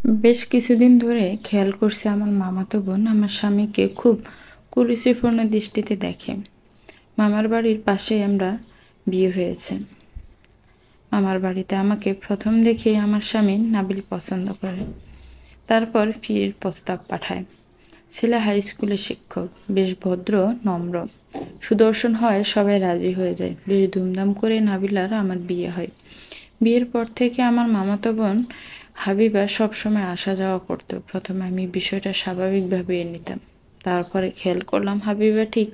বেশ কিছুদিন ধরে খেয়াল করছি আমার মামাতো বোন আমার স্বামীকে খুব কুরুচিপূর্ণ দৃষ্টিতে দেখে। মামার বাড়ির পাশেই আমরা বিয়ে হয়েছে। মামার বাড়িতে আমাকে প্রথম দেখে আমার স্বামী নাবিল পছন্দ করে, তারপর বিয়ের প্রস্তাব পাঠায়। ছেলে হাই স্কুলের শিক্ষক, বেশ ভদ্র, নম্র, সুদর্শন হয়, সবাই রাজি হয়ে যায়। বেশ ধুমধাম করে নাবিলার আমার বিয়ে হয়। বিয়ের পর থেকে আমার মামাতো বোন হাবিবা সবসময় আসা যাওয়া করতো। প্রথমে আমি বিষয়টা স্বাভাবিকভাবে নিতাম, তারপরে খেয়াল করলাম হাবিবা ঠিক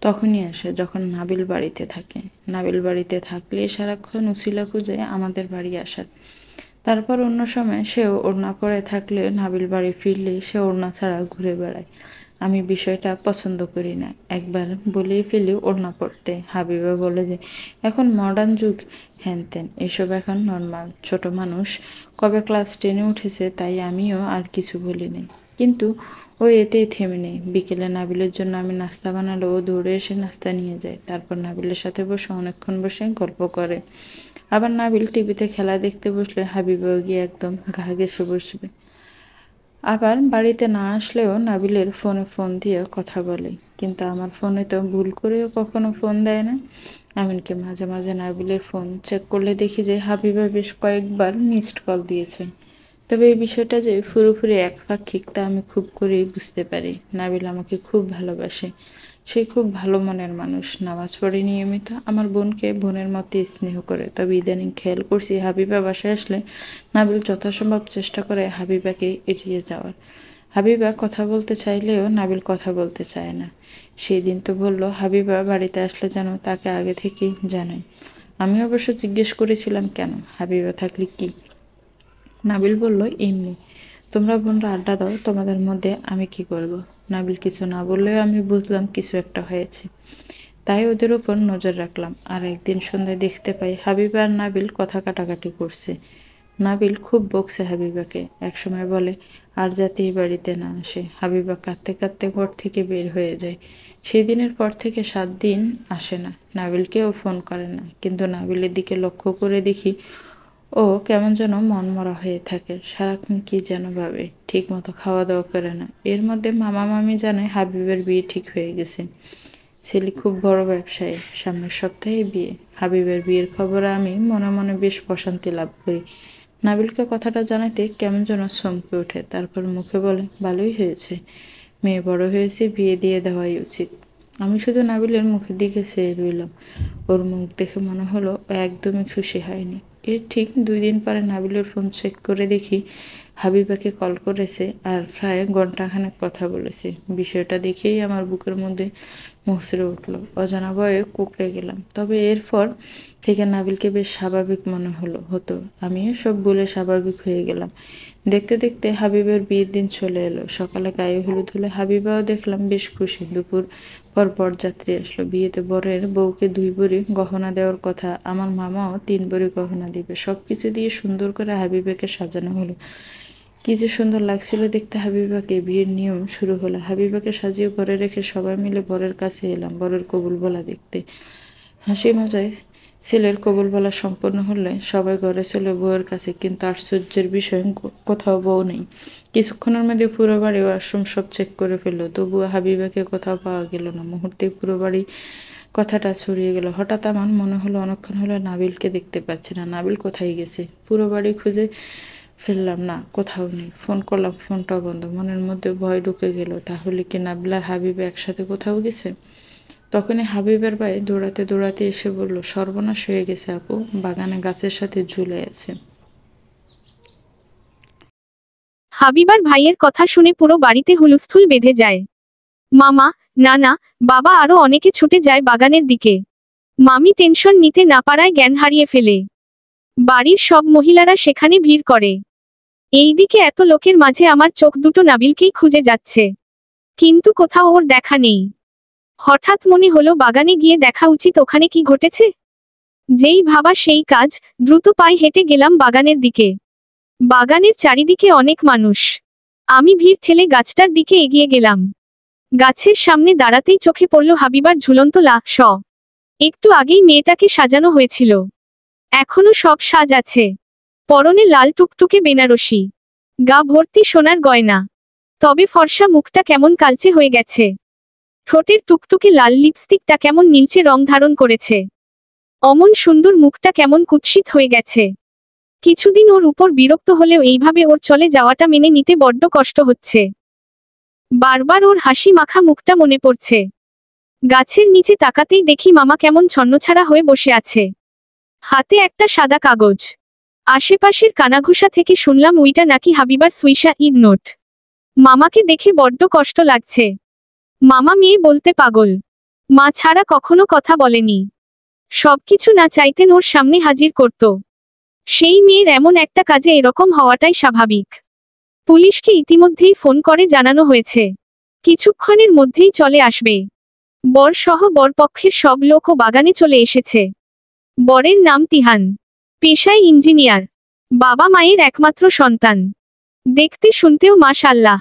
তখনই আসে যখন নাবিল বাড়িতে থাকে। নাবিল বাড়িতে থাকলে সারাক্ষণ উছিলা খুঁজে আমাদের বাড়ি আসার। তারপর অন্য সময় সেও ওড়না পরে থাকলে নাবিল বাড়ি ফিরলে সে ওড়না ছাড়া ঘুরে বেড়ায়। আমি বিষয়টা পছন্দ করি না। একবার বলেই ফেলি ওড়না পরতে। হাবিবা বলে যে এখন মডার্ন যুগ, হ্যান-ত্যান, এসব এখন নর্মাল। ছোট মানুষ, কবে ক্লাস 10-এ উঠেছে, তাই আমিও আর কিছু বলি নাই। কিন্তু ও এতেই থেমে নেই। বিকেলে নাবিলের জন্য আমি নাস্তা বানালে ও দৌড়ে এসে নাস্তা নিয়ে যায়। তারপর নাবিলের সাথে বসে অনেকক্ষণ বসে গল্প করে। আবার নাবিল টিভিতে খেলা দেখতে বসলে হাবিবাও গিয়ে একদম গা ঘেঁষে বসবে। আবার বাড়িতে না আসলেও নাবিলের ফোনে ফোন দিয়ে কথা বলে, কিন্তু আমার ফোনে তো ভুল করেও কখনো ফোন দেয় না। এমনকি মাঝে মাঝে নাবিলের ফোন চেক করলে দেখি যে হাবিবা বেশ কয়েকবার মিসড কল দিয়েছে। তবে এই বিষয়টা যে পুরোপুরি একপাক্ষিক তা আমি খুব করেই বুঝতে পারি। নাবিল আমাকে খুব ভালোবাসে। সে খুব ভালো মনের মানুষ, নামাজ পড়ে নিয়মিত, আমার বোনকে বোনের মতো স্নেহ করে। তবে ইদানিং খেয়াল করছি হাবিবা বাসায় আসলে নাবিল যথাসম্ভব চেষ্টা করে হাবিবাকে এড়িয়ে যাওয়ার। হাবিবা কথা বলতে চাইলেও নাবিল কথা বলতে চায় না। সেই দিন তো বলল হাবিবা বাড়িতে আসলে যেন তাকে আগে থেকেই জানায়। আমি অবশ্য জিজ্ঞেস করেছিলাম কেন, হাবিবা থাকলে কি? নাবিল বলল এমনি, তোমরা বোনরা আড্ডা দাও, তোমাদের মধ্যে আমি কি করব? নাবিল কিছু না বললেও আমি বুঝলাম কিছু একটা হয়েছে, তাই ওদের উপর নজর রাখলাম। আর একদিন সন্ধ্যায় দেখতে পাই হাবিবা আর নাবিল কথা কাটাকাটি করছে। নাবিল খুব বকছে হাবিবাকে, একসময় বলে আর যাতে এই বাড়িতে না আসে। হাবিবা কাঁদতে কাঁদতে ঘর থেকে বের হয়ে যায়। সেই দিনের পর থেকে 7 দিন আসে না, নাবিলকেও ফোন করে না। কিন্তু নাবিলের দিকে লক্ষ্য করে দেখি ও কেমন যেন মনমরা হয়ে থাকে, সারাক্ষণ কি যেন ভাবে, ঠিক মতো খাওয়া দাওয়া করে না। এর মধ্যে মামা মামি জানায় হাবিবের বিয়ে ঠিক হয়ে গেছে। ছেলে খুব বড় ব্যবসায়ী, সামনের সপ্তাহে বিয়ে। হাবিবের বিয়ের খবরে আমি মনে মনে বেশ প্রশান্তি লাভ করি। নাবিলকে কথাটা জানাতে কেমন যেন চমকে ওঠে, তারপর মুখে বলে ভালোই হয়েছে, মেয়ে বড় হয়েছে, বিয়ে দিয়ে দেওয়াই উচিত। আমি শুধু নাবিলের মুখের দিকে চেয়ে রইলাম। ওর মুখ দেখে মনে হলো ও একদমই খুশি হয়নি। এর ঠিক 2 দিন পরে নাবিলের ফোন চেক করে দেখি হাবিবাকে কল করেছে আর প্রায় ঘন্টাখানেক কথা বলেছে। বিষয়টা দেখেই আমার বুকের মধ্যে মুচড়ে উঠল, অজানা ভয়ে কুঁকড়ে গেলাম। তবে এরপর থেকে নাবিলকে বেশ স্বাভাবিক মনে হতো। আমিও সব বলে স্বাভাবিক হয়ে গেলাম। দেখতে দেখতে হাবিবের বিয়ের দিন চলে এলো। সকালে গায়ে হলুদ হলে হাবিবাও দেখলাম বেশ খুশি। দুপুর পর বরযাত্রী আসলো। বিয়েতে বরের বউকে 2 ভরি গহনা দেওয়ার কথা, আমার মামাও 3 ভরি গহনা দিবে। সবকিছু দিয়ে সুন্দর করে হাবিবাকে সাজানো হলো। কি যে সুন্দর লাগছিল দেখতে হাবিবাকে। বিয়ের নিয়ম শুরু হলো। হাবিবাকে সাজিয়ে ঘরে রেখে সবাই মিলে বরের কাছে এলাম বরের কবুল বলা দেখতে। হাসি মজায় ছেলের কবুল বলা সম্পন্ন হলে সবাই ঘরে চলে বউয়ের কাছে, কিন্তু আশ্চর্যের বিষয় কোথাও বউ নেই। কিছুক্ষণের মধ্যে পুরো বাড়ি ওয়াশরুম সব চেক করে ফেললো, তবুও হাবিবাকে কোথাও পাওয়া গেল না। মুহূর্তে পুরো বাড়ি কথাটা ছড়িয়ে গেল। হঠাৎ আমার মনে হলো অনেকক্ষণ হলো নাবিলকে দেখতে পাচ্ছি না, নাবিল কোথায় গেছে? পুরো বাড়ি খুঁজে ফেললাম, না কোথাও নেই। ফোন করলাম, ফোনটাও বন্ধ। মনের মধ্যে ভয় ঢুকে গেল, তাহলে কি নাবিল আর হাবিব একসাথে কোথাও গেছে? তখনই হাবিবের ভাই দৌড়াতে দৌড়াতে এসে বলল সর্বনাশ হয়ে গেছে আপু, বাগানে গাছের সাথে ঝুলে আছে। হাবিবার ভাইয়ের কথা শুনে পুরো বাড়িতে হুলস্থুল বেঁধে যায়। মামা, নানা, বাবা আরো অনেকে ছুটে যায় বাগানের দিকে। মামি টেনশন নিতে না পারায় জ্ঞান হারিয়ে ফেলে। বাড়ির সব মহিলারা সেখানে ভিড় করে। এইদিকে এত লোকের মাঝে আমার চোখ দুটো নাবিলকেই খুঁজে যাচ্ছে, কিন্তু কোথাও ওর দেখা নেই। হঠাৎ মনে হলো বাগানে গিয়ে দেখা উচিত, ওখানে কি ঘটেছে। যেই ভাবা সেই কাজ, দ্রুত পায়ে হেঁটে গেলাম বাগানের দিকে। বাগানের চারিদিকে অনেক মানুষ। আমি ভিড় ঠেলে গাছটার দিকে এগিয়ে গেলাম। গাছের সামনে দাঁড়াতেই চোখে পড়ল হাবিবার ঝুলন্ত লাশ। একটু আগেই মেয়েটাকে সাজানো হয়েছিল, এখনো সব সাজ আছে। পরনে লাল টুকটুকে বেনারসি, গা ভর্তি সোনার গয়না, তবে ফর্সা মুখটা কেমন কালচে হয়ে গেছে। ঠোঁটের টুকটুকে লাল লিপস্টিকটা কেমন নীলচে রং ধারণ করেছে। অমন সুন্দর মুখটা কেমন কুৎসিত হয়ে গেছে। কিছুদিন ওর উপর বিরক্ত হলেও এইভাবে ওর চলে যাওয়াটা মেনে নিতে বড্ড কষ্ট হচ্ছে। বারবার ওর হাসি মাখা মুখটা মনে পড়ছে। গাছের নিচে তাকাতেই দেখি মামা কেমন ছন্নছাড়া হয়ে বসে আছে, হাতে একটা সাদা কাগজ। আশেপাশের কানাঘুষা থেকে শুনলাম ওইটা নাকি হাবিবার সুইসাইড নোট। মামাকে দেখে বড্ড কষ্ট লাগছে। মামা মেয়ে বলতে পাগল, মা ছাড়া কখনো কথা বলেনি। সবকিছু না চাইতেন ওর সামনে হাজির করত। সেই মেয়ের এমন একটা কাজে এরকম হওয়াটাই স্বাভাবিক। পুলিশকে ইতিমধ্যেই ফোন করে জানানো হয়েছে, কিছুক্ষণের মধ্যেই চলে আসবে। বর সহ বরপক্ষের সব লোকও বাগানে চলে এসেছে। বরের নাম তিহান, পেশায় ইঞ্জিনিয়ার, বাবা মায়ের একমাত্র সন্তান, দেখতে শুনতেও মাশাআল্লাহ।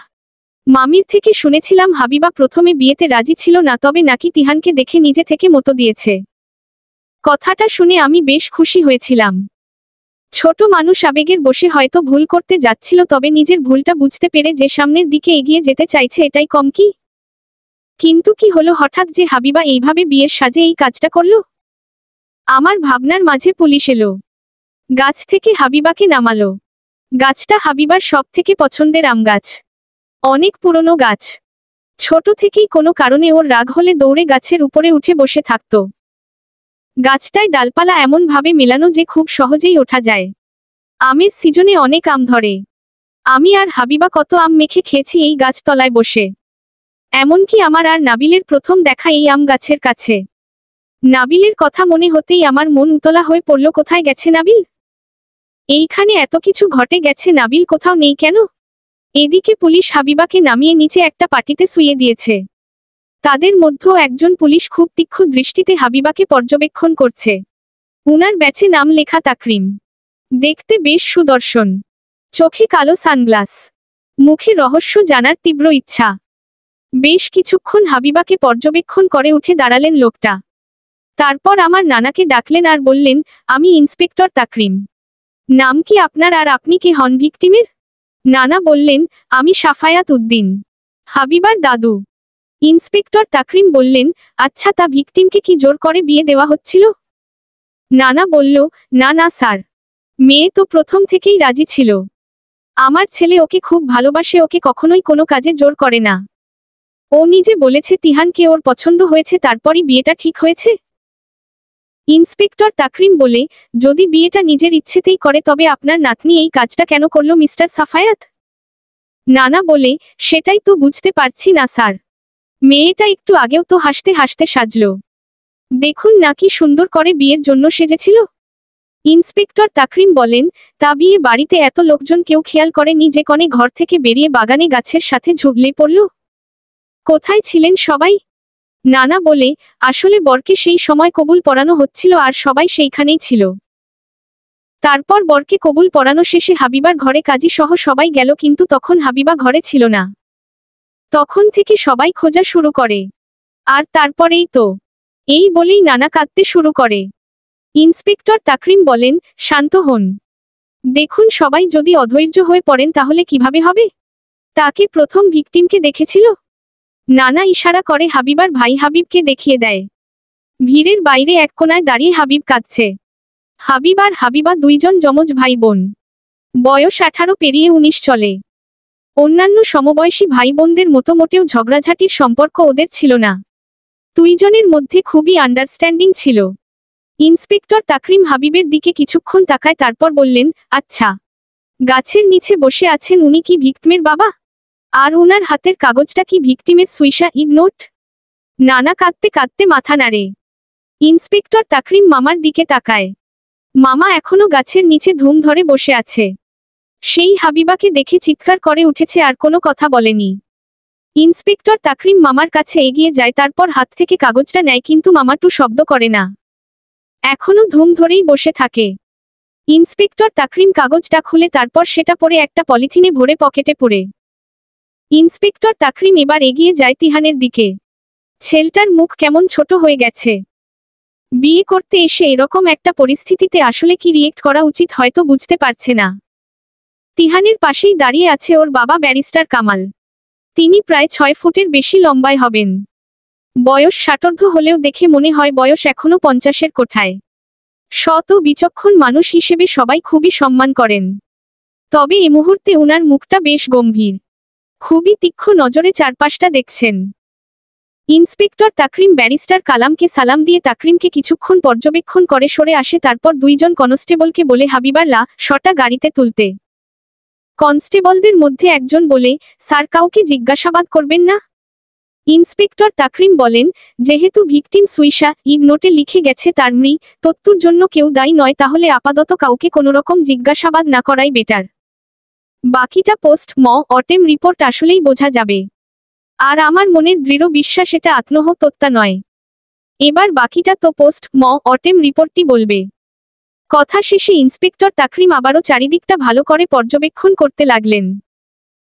মামির থেকে শুনেছিলাম হাবিবা প্রথমে বিয়েতে রাজি ছিল না, তবে নাকি তিহানকে দেখে নিজে থেকে মতো দিয়েছে। কথাটা শুনে আমি বেশ খুশি হয়েছিলাম। ছোট মানুষ আবেগের বশে হয়তো ভুল করতে যাচ্ছিল, তবে নিজের ভুলটা বুঝতে পেরে যে সামনের দিকে এগিয়ে যেতে চাইছে এটাই কম কি। কিন্তু কি হলো হঠাৎ যে হাবিবা এইভাবে বিয়ের সাজে এই কাজটা করলো? আমার ভাবনার মাঝে পুলিশ এলো, গাছ থেকে হাবিবাকে নামালো। গাছটা হাবিবার সব থেকে পছন্দের আম গাছ, অনেক পুরনো গাছ। ছোট থেকেই কোনো কারণে ওর রাগ হলে দৌড়ে গাছের উপরে উঠে বসে থাকত। গাছটায় ডালপালা এমন ভাবে মেলানো যে খুব সহজেই ওঠা যায়। আমের সিজনে অনেক আম ধরে। আমি আর হাবিবা কত আম মেখে খেয়েছি এই গাছতলায় বসে। এমনকি আমার আর নাবিলের প্রথম দেখা এই আম গাছের কাছে। নাবিলের কথা মনে হতেই আমার মন উতলা হয়ে পড়ল। কোথায় গেছে নাবিল? এইখানে এত কিছু ঘটে গেছে, নাবিল কোথাও নেই কেন? এদিকে পুলিশ হাবিবাকে নামিয়ে নিচে একটা পাটিতে শুইয়ে দিয়েছে। তাদের মধ্যেও একজন পুলিশ খুব তীক্ষ্ণ দৃষ্টিতে হাবিবাকে পর্যবেক্ষণ করছে। উনার ব্যাচে নাম লেখা তাকরিম, দেখতে বেশ সুদর্শন, চোখে কালো সানগ্লাস, মুখে রহস্য জানার তীব্র ইচ্ছা। বেশ কিছুক্ষণ হাবিবাকে পর্যবেক্ষণ করে উঠে দাঁড়ালেন লোকটা। তারপর আমার নানাকে ডাকলেন আর বললেন, আমি ইন্সপেক্টর তাকরিম। নাম কি আপনার, আর আপনি কে হন ভিকটিমের? নানা বললেন, আমি সাফায়াত উদ্দিন, হাবিবার দাদু। ইন্সপেক্টর তাকরিম বললেন, আচ্ছা, তা ভিকটিমকে কি জোর করে বিয়ে দেওয়া হচ্ছিল? নানা বলল, না না স্যার, মেয়ে তো প্রথম থেকেই রাজি ছিল। আমার ছেলে ওকে খুব ভালোবাসে, ওকে কখনোই কোনো কাজে জোর করে না। ও নিজে বলেছে তিহানকে ওর পছন্দ হয়েছে, তারপরই বিয়েটা ঠিক হয়েছে। ইন্সপেক্টর তাকরিম বলে, যদি বিয়েটা নিজের ইচ্ছেতেই করে তবে আপনার নাতনি এই কাজটা কেন করলো মিস্টার সাফায়াত? নানা বলে, সেটাই তো বুঝতে পারছি না স্যার। মেয়েটা একটু আগেও তো হাসতে হাসতে সাজলো, দেখুন না কি সুন্দর করে বিয়ের জন্য সেজেছিল। ইন্সপেক্টর তাকরিম বলেন, তা বিয়ে বাড়িতে এত লোকজন কেউ খেয়াল করেনি যে কনে ঘর থেকে বেরিয়ে বাগানে গাছের সাথে ঝুগলে পড়ল? কোথায় ছিলেন সবাই? নানা বলে, আসলে বরকে সেই সময় কবুল পড়ানো হচ্ছিল আর সবাই সেইখানেই ছিল। তারপর বরকে কবুল পড়ানো শেষে হাবিবার ঘরে কাজী সহ সবাই গেল, কিন্তু তখন হাবিবা ঘরে ছিল না। তখন থেকে সবাই খোঁজা শুরু করে। আর তারপরেই তো। এই বলেই নানা কাঁদতে শুরু করে। ইন্সপেক্টর তাকরিম বলেন, শান্ত হন। দেখুন, সবাই যদি অধৈর্য হয়ে পড়েন তাহলে কিভাবে হবে? তাকে প্রথম ভিকটিমকে দেখেছিল? নানা ইশারা করে হাবিবার ভাই হাবিবকে দেখিয়ে দেয়। ভিড়ের বাইরে এক কোনায় দাঁড়িয়ে হাবিব কাঁদছে। হাবিব আর হাবিবা দুইজন যমজ ভাই বোন, বয়স 18 পেরিয়ে 19 চলে। অন্যান্য সমবয়সী ভাই বোনদের মতো মোটেও ঝগড়াঝাটির সম্পর্ক ওদের ছিল না। দুইজনের মধ্যে খুবই আন্ডারস্ট্যান্ডিং ছিল। ইন্সপেক্টর তাকরিম হাবিবের দিকে কিছুক্ষণ তাকায়, তারপর বললেন, আচ্ছা, গাছের নিচে বসে আছেন উনি কি ভিকটিমের বাবা? আর উনার হাতের কাগজটা কি ভিকটিমের সুইসাইড নোট? নানা কাঁদতে কাঁদতে মাথা নাড়ে। ইন্সপেক্টর তাকরিম মামার দিকে তাকায়। মামা এখনো গাছের নিচে ধুম ধরে বসে আছে। সেই হাবিবাকে দেখে চিৎকার করে উঠেছে, আর কোনো কথা বলেনি। ইন্সপেক্টর তাকরিম মামার কাছে এগিয়ে যায়, তারপর হাত থেকে কাগজটা নেয়, কিন্তু মামা টু শব্দ করে না, এখনো ধুম ধরেই বসে থাকে। ইন্সপেক্টর তাকরিম কাগজটা খুলে তারপর সেটা পরে একটা পলিথিনে ভরে পকেটে পুরে। ইন্সপেক্টর তাকরিম এবার এগিয়ে যায় তিহানের দিকে। ছেলেটার মুখ কেমন ছোট হয়ে গেছে। বিয়ে করতে এসে এরকম একটা পরিস্থিতিতে আসলে কি রিয়েক্ট করা উচিত হয়তো বুঝতে পারছে না। তিহানের পাশেই দাঁড়িয়ে আছে ওর বাবা ব্যারিস্টার কামাল। তিনি প্রায় 6 ফুটের বেশি লম্বায় হবেন। বয়স 60 হলেও দেখে মনে হয় বয়স এখনো 50-এর কোঠায়। সৎ ও বিচক্ষণ মানুষ হিসেবে সবাই খুবই সম্মান করেন। তবে এ মুহূর্তে ওনার মুখটা বেশ গম্ভীর। খুবই তীক্ষ্ণ নজরে চারপাশটা দেখছেন। ইন্সপেক্টর তাকরিম ব্যারিস্টার কালামকে সালাম দিয়ে তাকরিমকে কিছুক্ষণ পর্যবেক্ষণ করে সরে আসে, তারপর দুইজন কনস্টেবলকে বলে হাবিবার লাশটা গাড়িতে তুলতে। কনস্টেবলদের মধ্যে একজন বলে, স্যার কাউকে জিজ্ঞাসাবাদ করবেন না? ইন্সপেক্টর তাকরিম বলেন, যেহেতু ভিকটিম সুইসাইড নোটে লিখে গেছে তার মৃত্যুর জন্য কেউ দায়ী নয়, তাহলে আপাতত কাউকে কোনোরকম জিজ্ঞাসাবাদ না করাই বেটার। বাকিটা পোস্ট-মর্টেম রিপোর্ট আসলেই বোঝা যাবে। আর আমার মনের দৃঢ় বিশ্বাস এটা আত্মহত্যা নয়। এবার বাকিটা তো পোস্ট-মর্টেম রিপোর্টই বলবে। কথা শেষে ইন্সপেক্টর তাকরিম আবারও চারিদিকটা ভালো করে পর্যবেক্ষণ করতে লাগলেন।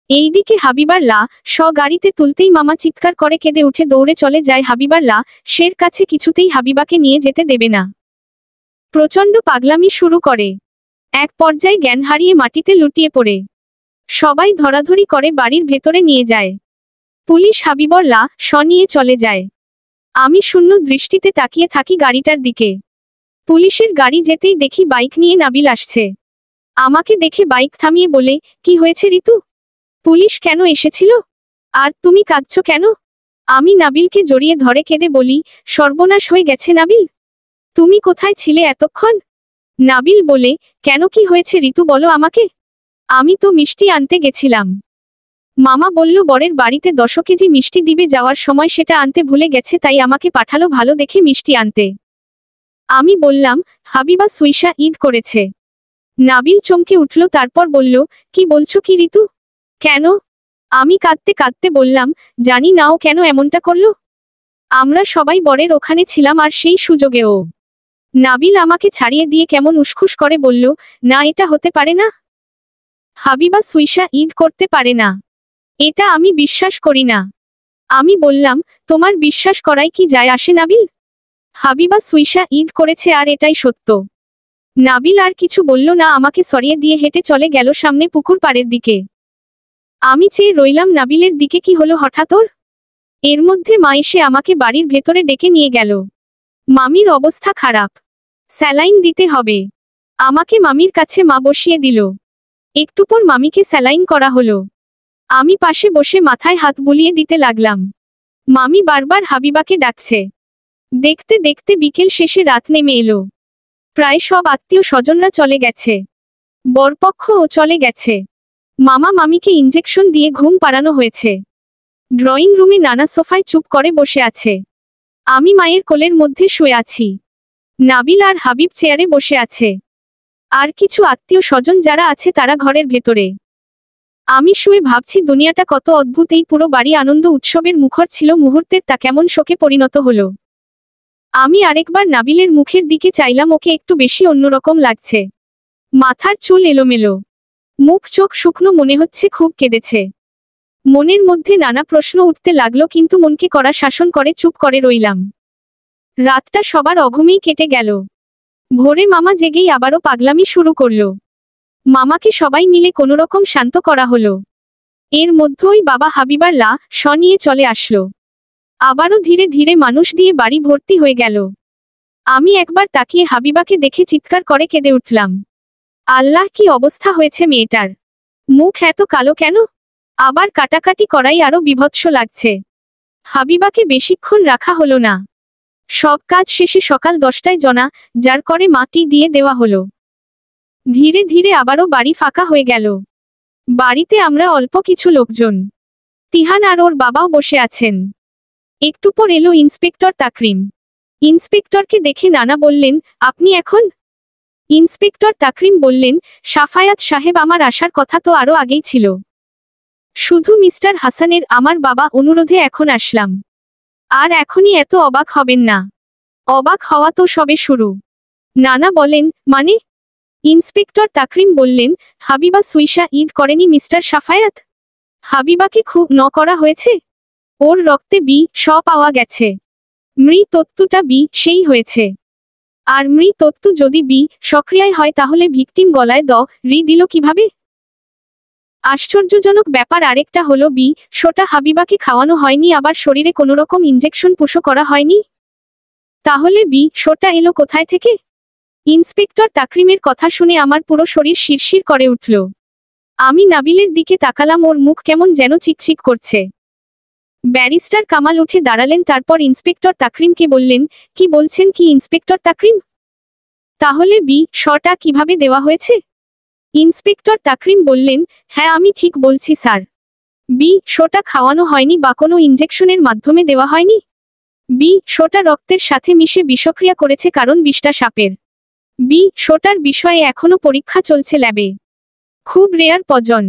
এইদিকে হাবিবার লাশ গাড়িতে তুলতেই মামা চিৎকার করে কেঁদে উঠে দৌড়ে চলে যায় হাবিবার লাশের কাছে। কিছুতেই হাবিবাকে নিয়ে যেতে দেবে না। প্রচণ্ড পাগলামি শুরু করে। এক পর্যায়ে জ্ঞান হারিয়ে মাটিতে লুটিয়ে পড়ে। সবাই ধরাধরি করে বাড়ির ভেতরে নিয়ে যায়। পুলিশ হাবিবর লাশ নিয়ে চলে যায়। আমি শূন্য দৃষ্টিতে তাকিয়ে থাকি গাড়িটার দিকে। পুলিশের গাড়ি যেতেই দেখি বাইক নিয়ে নাবিল আসছে। আমাকে দেখে বাইক থামিয়ে বলে, কি হয়েছে ঋতু? পুলিশ কেন এসেছিল? আর তুমি কাঁদছো কেন? আমি নাবিলকে জড়িয়ে ধরে কেঁদে বলি, সর্বনাশ হয়ে গেছে নাবিল। তুমি কোথায় ছিলে এতক্ষণ? নাবিল বলে, কেন কি হয়েছে ঋতু বলো আমাকে? আমি তো মিষ্টি আনতে গেছিলাম। মামা বলল বরের বাড়িতে 10 কেজি মিষ্টি দিবে, যাওয়ার সময় সেটা আনতে ভুলে গেছে, তাই আমাকে পাঠালো ভালো দেখে মিষ্টি আনতে। আমি বললাম, হাবিবা সুইসাইড করেছে। নাবিল চমকে উঠল, তারপর বলল, কি বলছো কি ঋতু? কেন? আমি কাঁদতে কাঁদতে বললাম, জানি না ও কেন এমনটা করলো। আমরা সবাই বরের ওখানে ছিলাম আর সেই সুযোগে ও। নাবিল আমাকে ছাড়িয়ে দিয়ে কেমন উসখুস করে বলল, না এটা হতে পারে না। হাবিবা সুইসাইড করতে পারে না। এটা আমি বিশ্বাস করি না। আমি বললাম, তোমার বিশ্বাস করায় কি যায় আসে নাবিল? হাবিবা সুইসাইড করেছে আর এটাই সত্য। নাবিল আর কিছু বলল না, আমাকে সরিয়ে দিয়ে হেঁটে চলে গেল সামনে পুকুর পাড়ের দিকে। আমি চেয়ে রইলাম নাবিলের দিকে, কি হলো হঠাৎ ওর? এর মধ্যে মা এসে আমাকে বাড়ির ভেতরে ডেকে নিয়ে গেল। মামির অবস্থা খারাপ, স্যালাইন দিতে হবে। আমাকে মামির কাছে মা বসিয়ে দিল। একটু পর মামিকে স্যালাইন করা হলো। আমি পাশে বসে মাথায় হাত বুলিয়ে দিতে লাগলাম। মামি বারবার হাবিবাকে ডাকছে। দেখতে দেখতে বিকেল শেষে রাত নেমে এলো। প্রায় সব আত্মীয় স্বজনরা চলে গেছে। বরপক্ষও চলে গেছে। মামা মামিকে ইঞ্জেকশন দিয়ে ঘুম পাড়ানো হয়েছে। ড্রয়িং রুমে নানা সোফায় চুপ করে বসে আছে। আমি মায়ের কোলের মধ্যে শুয়ে আছি। নাবিল আর হাবিব চেয়ারে বসে আছে। আর কিছু আত্মীয় স্বজন যারা আছে তারা ঘরের ভেতরে। আমি শুয়ে ভাবছি দুনিয়াটা কত অদ্ভুত। এই পুরো বাড়ি আনন্দ উৎসবের মুখর ছিল, মুহূর্তের তা কেমন শোকে পরিণত হলো। আমি আরেকবার নাবিলের মুখের দিকে চাইলাম, ওকে একটু বেশি অন্যরকম লাগছে। মাথার চুল এলোমেলো, মুখ চোখ শুকনো, মনে হচ্ছে খুব কেঁদেছে। মনের মধ্যে নানা প্রশ্ন উঠতে লাগলো, কিন্তু মনকে কড়া শাসন করে চুপ করে রইলাম। রাতটা সবার অঘুমেই কেটে গেল। ভোরে মামা জেগেই আবারও পাগলামি শুরু করলো। মামাকে সবাই মিলে কোনোরকম শান্ত করা হলো। এর মধ্যেই বাবা হাবিবার লাশ নিয়ে চলে আসলো। আবারও ধীরে ধীরে মানুষ দিয়ে বাড়ি ভর্তি হয়ে গেল। আমি একবার তাকিয়ে হাবিবাকে দেখে চিৎকার করে কেঁদে উঠলাম। আল্লাহ, কি অবস্থা হয়েছে মেয়েটার! মুখ এত কালো কেন? আবার কাটাকাটি করাই আরো বিভৎস লাগছে। হাবিবাকে বেশিক্ষণ রাখা হলো না। সব কাজ শেষে সকাল 10টায় যার করে মাটি দিয়ে দেওয়া হলো। ধীরে ধীরে আবারও বাড়ি ফাঁকা হয়ে গেল। বাড়িতে আমরা অল্প কিছু লোকজন। তিহান আর ওর বাবাও বসে আছেন। একটু পর এলো ইন্সপেক্টর তাকরিম। ইন্সপেক্টরকে দেখে নানা বললেন, আপনি এখন? ইন্সপেক্টর তাকরিম বললেন, সাফায়াত সাহেব, আমার আসার কথা তো আরো আগেই ছিল। শুধু মিস্টার হাসানের, আমার বাবা অনুরোধে এখন আসলাম। আর এখনই এত অবাক হবেন না। অবাক হওয়া তো সবে শুরু। নানা বলেন, মানে? ইন্সপেক্টর তাকরিম বললেন, হাবিবা সুইসাইড করেনি মিস্টার সাফায়াত। হাবিবাকে খুব করা হয়েছে। ওর রক্তে স পাওয়া গেছে। মৃতত্বটা সেই হয়েছে। আর মৃতত্ব যদি সক্রিয় হয় তাহলে ভিকটিম গলায় দিল কিভাবে? আশ্চর্যজনক ব্যাপার আরেকটা হলো শোটা হাবিবাকে খাওয়ানো হয়নি, আবার শরীরে কোনো রকম ইনজেকশন পুশও করা হয়নি। তাহলে শোটা এলো কোথায় থেকে? ইন্সপেক্টর তাকরিমের কথা শুনে আমার পুরো শরীর শিরশির করে উঠল। আমি নাবিলের দিকে তাকালাম, ওর মুখ কেমন যেন চিকচিক করছে। ব্যারিস্টার কামাল উঠে দাঁড়ালেন, তারপর ইন্সপেক্টর তাকরিমকে বললেন, কি বলছেন কি ইন্সপেক্টর তাকরিম? তাহলে শটা কিভাবে দেওয়া হয়েছে? ইন্সপেক্টর তাকরিম বললেন, হ্যাঁ আমি ঠিক বলছি স্যার। শোটা খাওয়ানো হয়নি বা কোনো ইনজেকশনের মাধ্যমে দেওয়া হয়নি। শোটা রক্তের সাথে মিশে বিষক্রিয়া করেছে, কারণ বিষটা সাপের। শোটার বিষয়ে এখনো পরীক্ষা চলছে ল্যাবে। খুব রেয়ার পজন।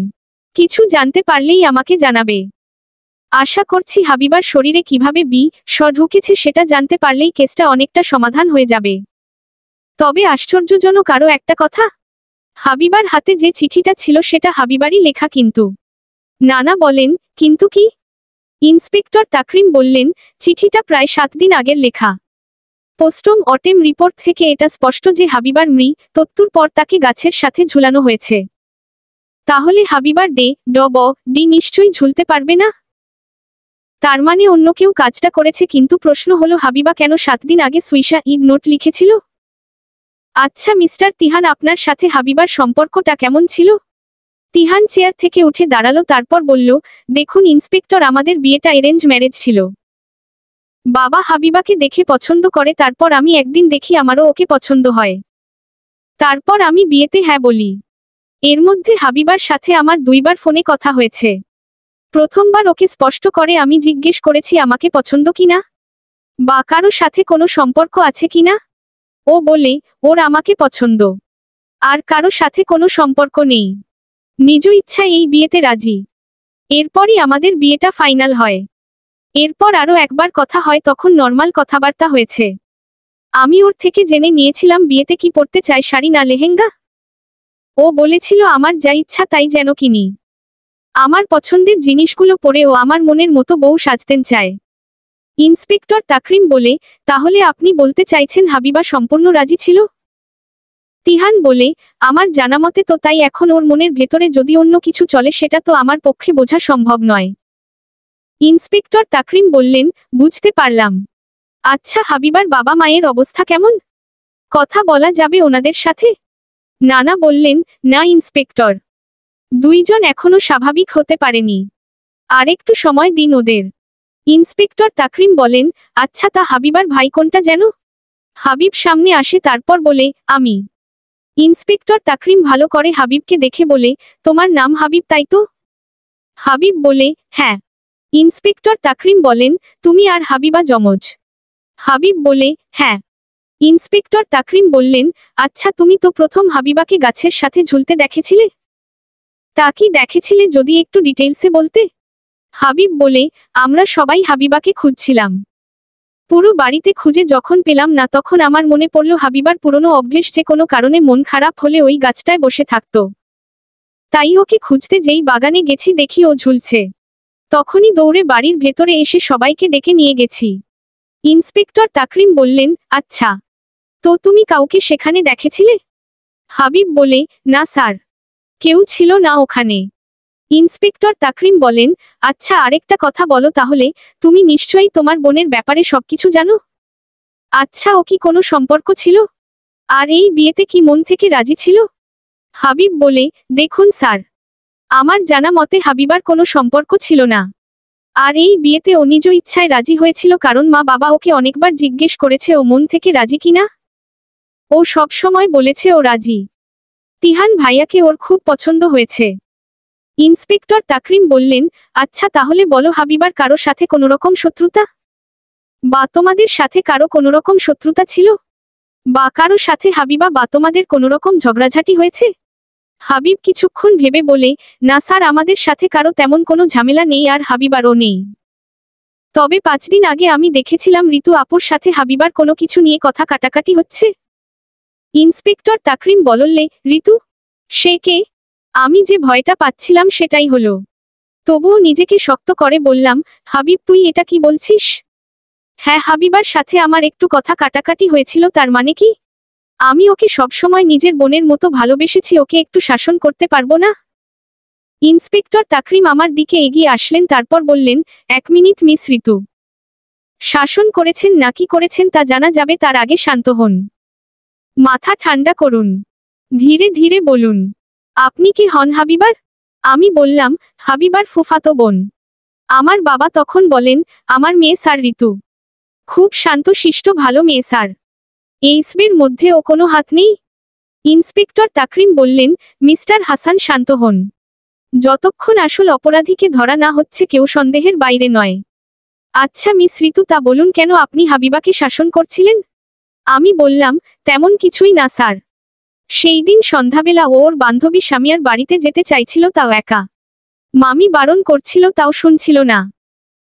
কিছু জানতে পারলেই আমাকে জানাবে। আশা করছি হাবিবার শরীরে কিভাবে শ ঢুকেছে সেটা জানতে পারলেই কেসটা অনেকটা সমাধান হয়ে যাবে। তবে আশ্চর্যজনক আরও একটা কথা, হাবিবার হাতে যে চিঠিটা ছিল সেটা হাবিবারই লেখা। কিন্তু নানা বলেন, কিন্তু কি? ইন্সপেক্টর তাকরিম বললেন, চিঠিটা প্রায় 7 দিন আগের লেখা। পোস্টম অটেম রিপোর্ট থেকে এটা স্পষ্ট যে হাবিবার মৃত্যুর পর তাকে গাছের সাথে ঝুলানো হয়েছে। তাহলে হাবিবার ডি নিশ্চয়ই ঝুলতে পারবে না। তার মানে অন্য কেউ কাজটা করেছে। কিন্তু প্রশ্ন হলো, হাবিবা কেন 7 দিন আগে সুইসাইড নোট লিখেছিল? আচ্ছা মিস্টার তিহান, আপনার সাথে হাবিবার সম্পর্কটা কেমন ছিল? তিহান চেয়ার থেকে উঠে দাঁড়ালো, তারপর বলল, দেখুন ইন্সপেক্টর, আমাদের বিয়েটা অ্যারেঞ্জ ম্যারেজ ছিল। বাবা হাবিবাকে দেখে পছন্দ করে, তারপর আমি একদিন দেখি আমারও ওকে পছন্দ হয়। তারপর আমি বিয়েতে হ্যাঁ বলি। এর মধ্যে হাবিবার সাথে আমার 2বার ফোনে কথা হয়েছে। প্রথমবার ওকে স্পষ্ট করে আমি জিজ্ঞেস করেছি আমাকে পছন্দ কিনা, বা কারো সাথে কোনো সম্পর্ক আছে কিনা। ও বলে ওর আমাকে পছন্দ, আর কারো সাথে কোনো সম্পর্ক নেই, নিজ ইচ্ছায় এই বিয়েতে রাজি। এরপরই আমাদের বিয়েটা ফাইনাল হয়। এরপর আরও একবার কথা হয়, তখন নর্মাল কথাবার্তা হয়েছে। আমি ওর থেকে জেনে নিয়েছিলাম বিয়েতে কি পরতে চায়, শাড়ি না লেহেঙ্গা। ও বলেছিল আমার যা ইচ্ছা তাই যেন কিনি। আমার পছন্দের জিনিসগুলো পরে ও আমার মনের মতো বউ সাজতেন চায়। ইন্সপেক্টর তাকরিম বলে, তাহলে আপনি বলতে চাইছেন হাবিবা সম্পূর্ণ রাজি ছিল? তিহান বলে, আমার জানামতে তো তাই। এখন ওর মনের ভেতরে যদি অন্য কিছু চলে সেটা তো আমার পক্ষে বোঝা সম্ভব নয়। ইন্সপেক্টর তাকরিম বললেন, বুঝতে পারলাম। আচ্ছা, হাবিবার বাবা মায়ের অবস্থা কেমন? কথা বলা যাবে ওনাদের সাথে? নানা বললেন, না ইন্সপেক্টর, 2 জন এখনো স্বাভাবিক হতে পারেনি, আর একটু সময় দিন ওদের। ইন্সপেক্টর তাকরিম বলেন, আচ্ছা তা হাবিবার ভাই কোনটা যেন? হাবিব সামনে আসে, তারপর বলে, আমি। ইন্সপেক্টর তাকরিম ভালো করে হাবিবকে দেখে বলে, তোমার নাম হাবিব তাই তো? হাবিব বলে, হ্যাঁ। ইন্সপেক্টর তাকরিম বলেন, তুমি আর হাবিবা যমজ? হাবিব বলে, হ্যাঁ। ইন্সপেক্টর তাকরিম বললেন, আচ্ছা তুমি তো প্রথম হাবিবাকে গাছের সাথে ঝুলতে দেখেছিলে। তা কি দেখেছিলে, যদি একটু ডিটেইলসে বলতে? হাবিব বলে, আমরা সবাই হাবিবাকে খুঁজছিলাম। পুরো বাড়িতে খুঁজে যখন পেলাম না, তখন আমার মনে পড়ল হাবিবার পুরনো অভ্যেস, যে কোনো কারণে মন খারাপ হলে ওই গাছটায় বসে থাকত। তাই ওকে খুঁজতে যেই বাগানে গেছি দেখি ও ঝুলছে। তখনই দৌড়ে বাড়ির ভেতরে এসে সবাইকে ডেকে নিয়ে গেছি। ইন্সপেক্টর তাকরিম বললেন, আচ্ছা, তো তুমি কাউকে সেখানে দেখেছিলে? হাবিব বলে, না স্যার, কেউ ছিল না ওখানে। ইন্সপেক্টর তাকরিম বলেন, আচ্ছা আরেকটা কথা বলো তাহলে, তুমি নিশ্চয়ই তোমার বোনের ব্যাপারে সবকিছু জানো। আচ্ছা, ও কি কোনো সম্পর্ক ছিল? আর এই বিয়েতে কি মন থেকে রাজি ছিল? হাবিব বলে, দেখুন স্যার, আমার জানা মতে হাবিবার কোনো সম্পর্ক ছিল না। আর এই বিয়েতে ও নিজ ইচ্ছায় রাজি হয়েছিল, কারণ মা বাবা ওকে অনেকবার জিজ্ঞেস করেছে ও মন থেকে রাজি কিনা। ও সব সময় বলেছে ও রাজি। তিহান ভাইয়াকে ওর খুব পছন্দ হয়েছে। ইন্সপেক্টর তাকরিম বললেন, আচ্ছা তাহলে বলো, হাবিবার কারো সাথে কোনোরকম শত্রুতা, বা তোমাদের সাথে কারো কোনোরকম শত্রুতা ছিল, বা কারো সাথে হাবিবা বা তোমাদের কোনোরকম ঝগড়াঝাটি হয়েছে? হাবিব কিছুক্ষণ ভেবে বলে, না স্যার, আমাদের সাথে কারো তেমন কোনো ঝামেলা নেই, আর হাবিবারও নেই। তবে 5 দিন আগে আমি দেখেছিলাম ঋতু আপুর সাথে হাবিবার কোনো কিছু নিয়ে কথা কাটাকাটি হচ্ছে। ইন্সপেক্টর তাকরিম বললে, ঋতু? সে কে? আমি যে ভয়টা পাচ্ছিলাম সেটাই হলো। তবুও নিজেকে শক্ত করে বললাম, হাবিব তুই এটা কি বলছিস? হ্যাঁ, হাবিবার সাথে আমার একটু কথা কাটাকাটি হয়েছিল। তার মানে কি? আমি ওকে সবসময় নিজের বোনের মতো ভালোবেসেছি, ওকে একটু শাসন করতে পারবো না? ইন্সপেক্টর তাকরিম আমার দিকে এগিয়ে আসলেন, তারপর বললেন, 1 মিনিট মিস ঋতু। শাসন করেছেন নাকি করেছেন তা জানা যাবে, তার আগে শান্ত হন। মাথা ঠান্ডা করুন। ধীরে ধীরে বলুন, আপনি কি হন হাবিবার? আমি বললাম, হাবিবার ফুফাতো বোন। আমার বাবা তখন বলেন, আমার মেয়ে স্যার ঋতু। খুব শান্তশিষ্ট ভালো মেয়ে স্যার। এইসবের মধ্যে ও কোনো হাত নেই? ইন্সপেক্টর তাকরিম বললেন, মিস্টার হাসান শান্ত হন। যতক্ষণ আসল অপরাধীকে ধরা না হচ্ছে কেউ সন্দেহের বাইরে নয়। আচ্ছা মিস ঋতু, তা বলুন কেন আপনি হাবিবাকে শাসন করছিলেন? আমি বললাম, তেমন কিছুই না স্যার। সেই দিন সন্ধ্যাবেলা ওর বান্ধবী স্বামীর বাড়িতে যেতে চাইছিল, তাও একা। মামি বারণ করছিল, তাও শুনছিল না।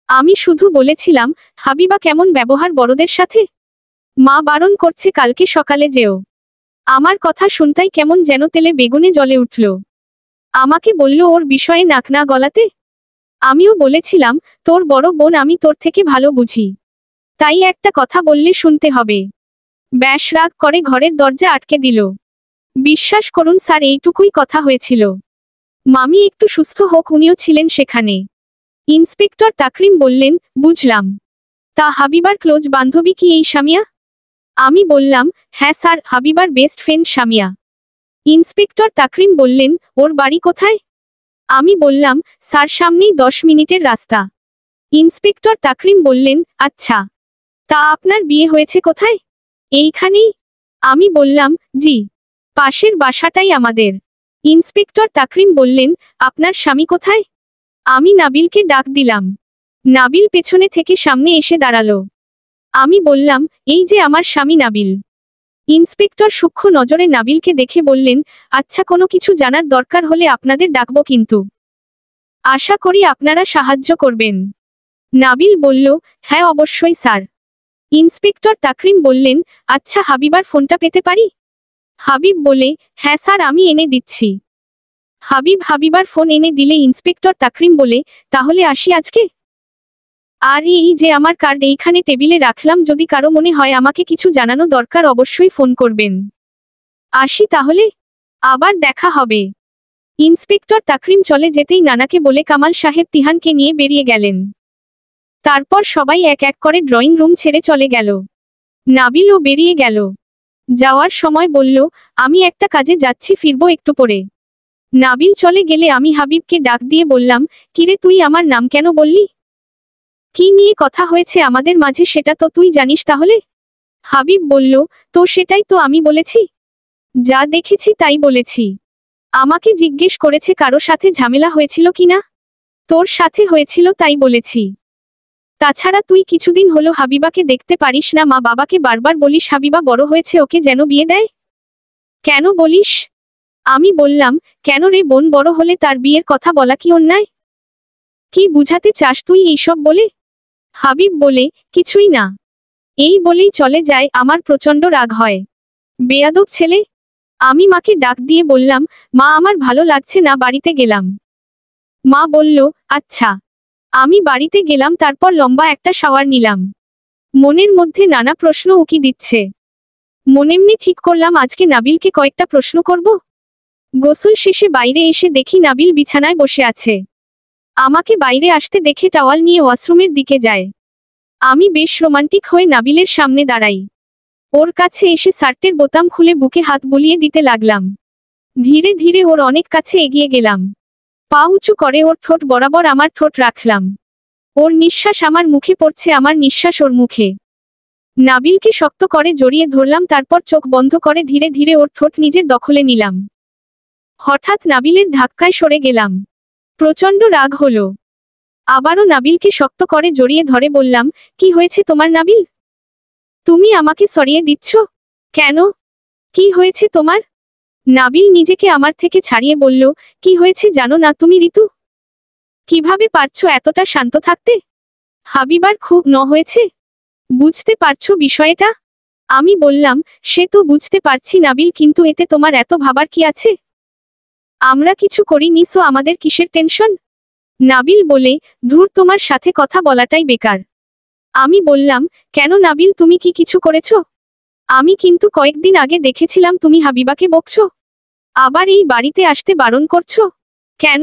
আমি শুধু বলেছিলাম, হাবিবা কেমন ব্যবহার বড়দের সাথে। মা বারণ করছে কালকে সকালে যেও। আমার কথা শুনতাই কেমন যেন তেলে বেগুনে জ্বলে উঠল। আমাকে বলল ওর বিষয়ে নাক না গলাতে। আমিও বলেছিলাম, তোর বড় বোন, আমি তোর থেকে ভালো বুঝি, তাই একটা কথা বললে শুনতে হবে। ব্যাস রাগ করে ঘরের দরজা আটকে দিল। বিশ্বাস করুন স্যার, এইটুকুই কথা হয়েছিল। মামি একটু সুস্থ হোক, উনিও ছিলেন সেখানে। ইন্সপেক্টর তাকরিম বললেন, বুঝলাম। তা হাবিবার ক্লোজ বান্ধবী কি এই সামিয়া? আমি বললাম, হ্যাঁ স্যার, হাবিবার best friend Samia. Inspector Takrim বললেন, ওর বাড়ি কোথায়? আমি বললাম, স্যার সামনেই 10 মিনিটের রাস্তা। ইন্সপেক্টর তাকরিম বললেন, আচ্ছা, তা আপনার বিয়ে হয়েছে কোথায়? এইখানেই। আমি বললাম, জি, পাশের বাসাটাই আমাদের। ইন্সপেক্টর তাকরিম বললেন, আপনার স্বামী কোথায়? আমি নাবিলকে ডাক দিলাম। নাবিল পেছনে থেকে সামনে এসে দাঁড়ালো। আমি বললাম, এই যে আমার স্বামী নাবিল। ইন্সপেক্টর সূক্ষ্ম নজরে নাবিলকে দেখে বললেন, আচ্ছা, কোনো কিছু জানার দরকার হলে আপনাদের ডাকবো, কিন্তু আশা করি আপনারা সাহায্য করবেন। নাবিল বলল, হ্যাঁ অবশ্যই স্যার। ইন্সপেক্টর তাকরিম বললেন, আচ্ছা, হাবিবার ফোনটা পেতে পারি? হাবিব বলে, হ্যাঁ স্যার, আমি এনে দিচ্ছি। হাবিবার ফোন এনে দিলে ইন্সপেক্টর তাকরিম বলে, তাহলে আসি আজকে? আর এই যে আমার কার্ড এইখানে টেবিলে রাখলাম, যদি কারো মনে হয় আমাকে কিছু জানানো দরকার অবশ্যই ফোন করবেন। আসি তাহলে, আবার দেখা হবে। ইন্সপেক্টর তাকরিম চলে যেতেই নানাকে বলে কামাল সাহেব তিহানকে নিয়ে বেরিয়ে গেলেন। তারপর সবাই এক এক করে ড্রয়িং রুম ছেড়ে চলে গেল। নাবিলও বেরিয়ে গেল। যাওয়ার সময় বলল, আমি একটা কাজে যাচ্ছি, ফিরবো একটু পরে। নাবিল চলে গেলে আমি হাবিবকে ডাক দিয়ে বললাম, কিরে, তুই আমার নাম কেন বললি? কি নিয়ে কথা হয়েছে আমাদের মাঝে সেটা তো তুই জানিস তাহলে? হাবিব বলল, তো সেটাই তো আমি বলেছি। যা দেখেছি তাই বলেছি। আমাকে জিজ্ঞেস করেছে কারো সাথে ঝামেলা হয়েছিল কিনা। তোর সাথে হয়েছিল তাই বলেছি। তাছাড়া তুই কিছুদিন হলো হাবিবাকে দেখতে পারিস না, মা বাবাকে বারবার বলিস হাবিবা বড় হয়েছে, ওকে যেন বিয়ে দেয়। কেন বলিস? আমি বললাম, কেন রে বোন, বড় হলে তার বিয়ের কথা বলা কি অন্যায়? কি বুঝাতে চাস তুই এইসব বলে? হাবিব বলে, কিছুই না। এই বলেই চলে যায়। আমার প্রচণ্ড রাগ হয়। বেয়াদব ছেলে। আমি মাকে ডাক দিয়ে বললাম, মা, আমার ভালো লাগছে না, বাড়িতে গেলাম। মা বলল, আচ্ছা। আমি বাড়িতে গেলাম, তারপর লম্বা একটা শাওয়ার নিলাম। মনের মধ্যে নানা প্রশ্ন উকি দিচ্ছে। মনেমনি ঠিক করলাম আজকে নাবিলকে কয়েকটা প্রশ্ন করব। গোসল শেষে বাইরে এসে দেখি নাবিল বিছানায় বসে আছে। আমাকে বাইরে আসতে দেখে টাওয়াল নিয়ে ওয়াশরুমের দিকে যায়। আমি বেশ রোমান্টিক হয়ে নাবিলের সামনে দাঁড়াই। ওর কাছে এসে শার্টের বোতাম খুলে বুকে হাত বুলিয়ে দিতে লাগলাম। ধীরে ধীরে ওর অনেক কাছে এগিয়ে গেলাম। পা উঁচু করে ওর ঠোঁট বরাবর আমার ঠোঁট রাখলাম। ওর নিঃশ্বাস আমার মুখে পড়ছে, আমার নিঃশ্বাস ওর মুখে। নাবিলকে শক্ত করে জড়িয়ে ধরলাম, তারপর চোখ বন্ধ করে ধীরে ধীরে ওর ঠোঁট নিজের দখলে নিলাম। হঠাৎ নাবিলের ধাক্কায় সরে গেলাম। প্রচণ্ড রাগ হলো। আবারও নাবিলকে শক্ত করে জড়িয়ে ধরে বললাম, কি হয়েছে তোমার নাবিল? তুমি আমাকে সরিয়ে দিচ্ছ কেন? কি হয়েছে তোমার? নাবিল নিজেকে আমার থেকে ছাড়িয়ে বলল, কি হয়েছে জানো না তুমি ঋতু? কিভাবে পারছো এতটা শান্ত থাকতে? হাবিবার খুব হয়েছে, বুঝতে পারছো বিষয়টা? আমি বললাম, সে তো বুঝতে পারছি নাবিল, কিন্তু এতে তোমার এত ভাবার কি আছে? আমরা কিছু করিনি, সো আমাদের কিসের টেনশন? নাবিল বলে, ধুর, তোমার সাথে কথা বলাটাই বেকার। আমি বললাম, কেন নাবিল, তুমি কি কিছু করেছো? আমি কিন্তু কয়েকদিন আগে দেখেছিলাম তুমি হাবিবাকে বকছো। আবার এই বাড়িতে আসতে বারণ করছো কেন?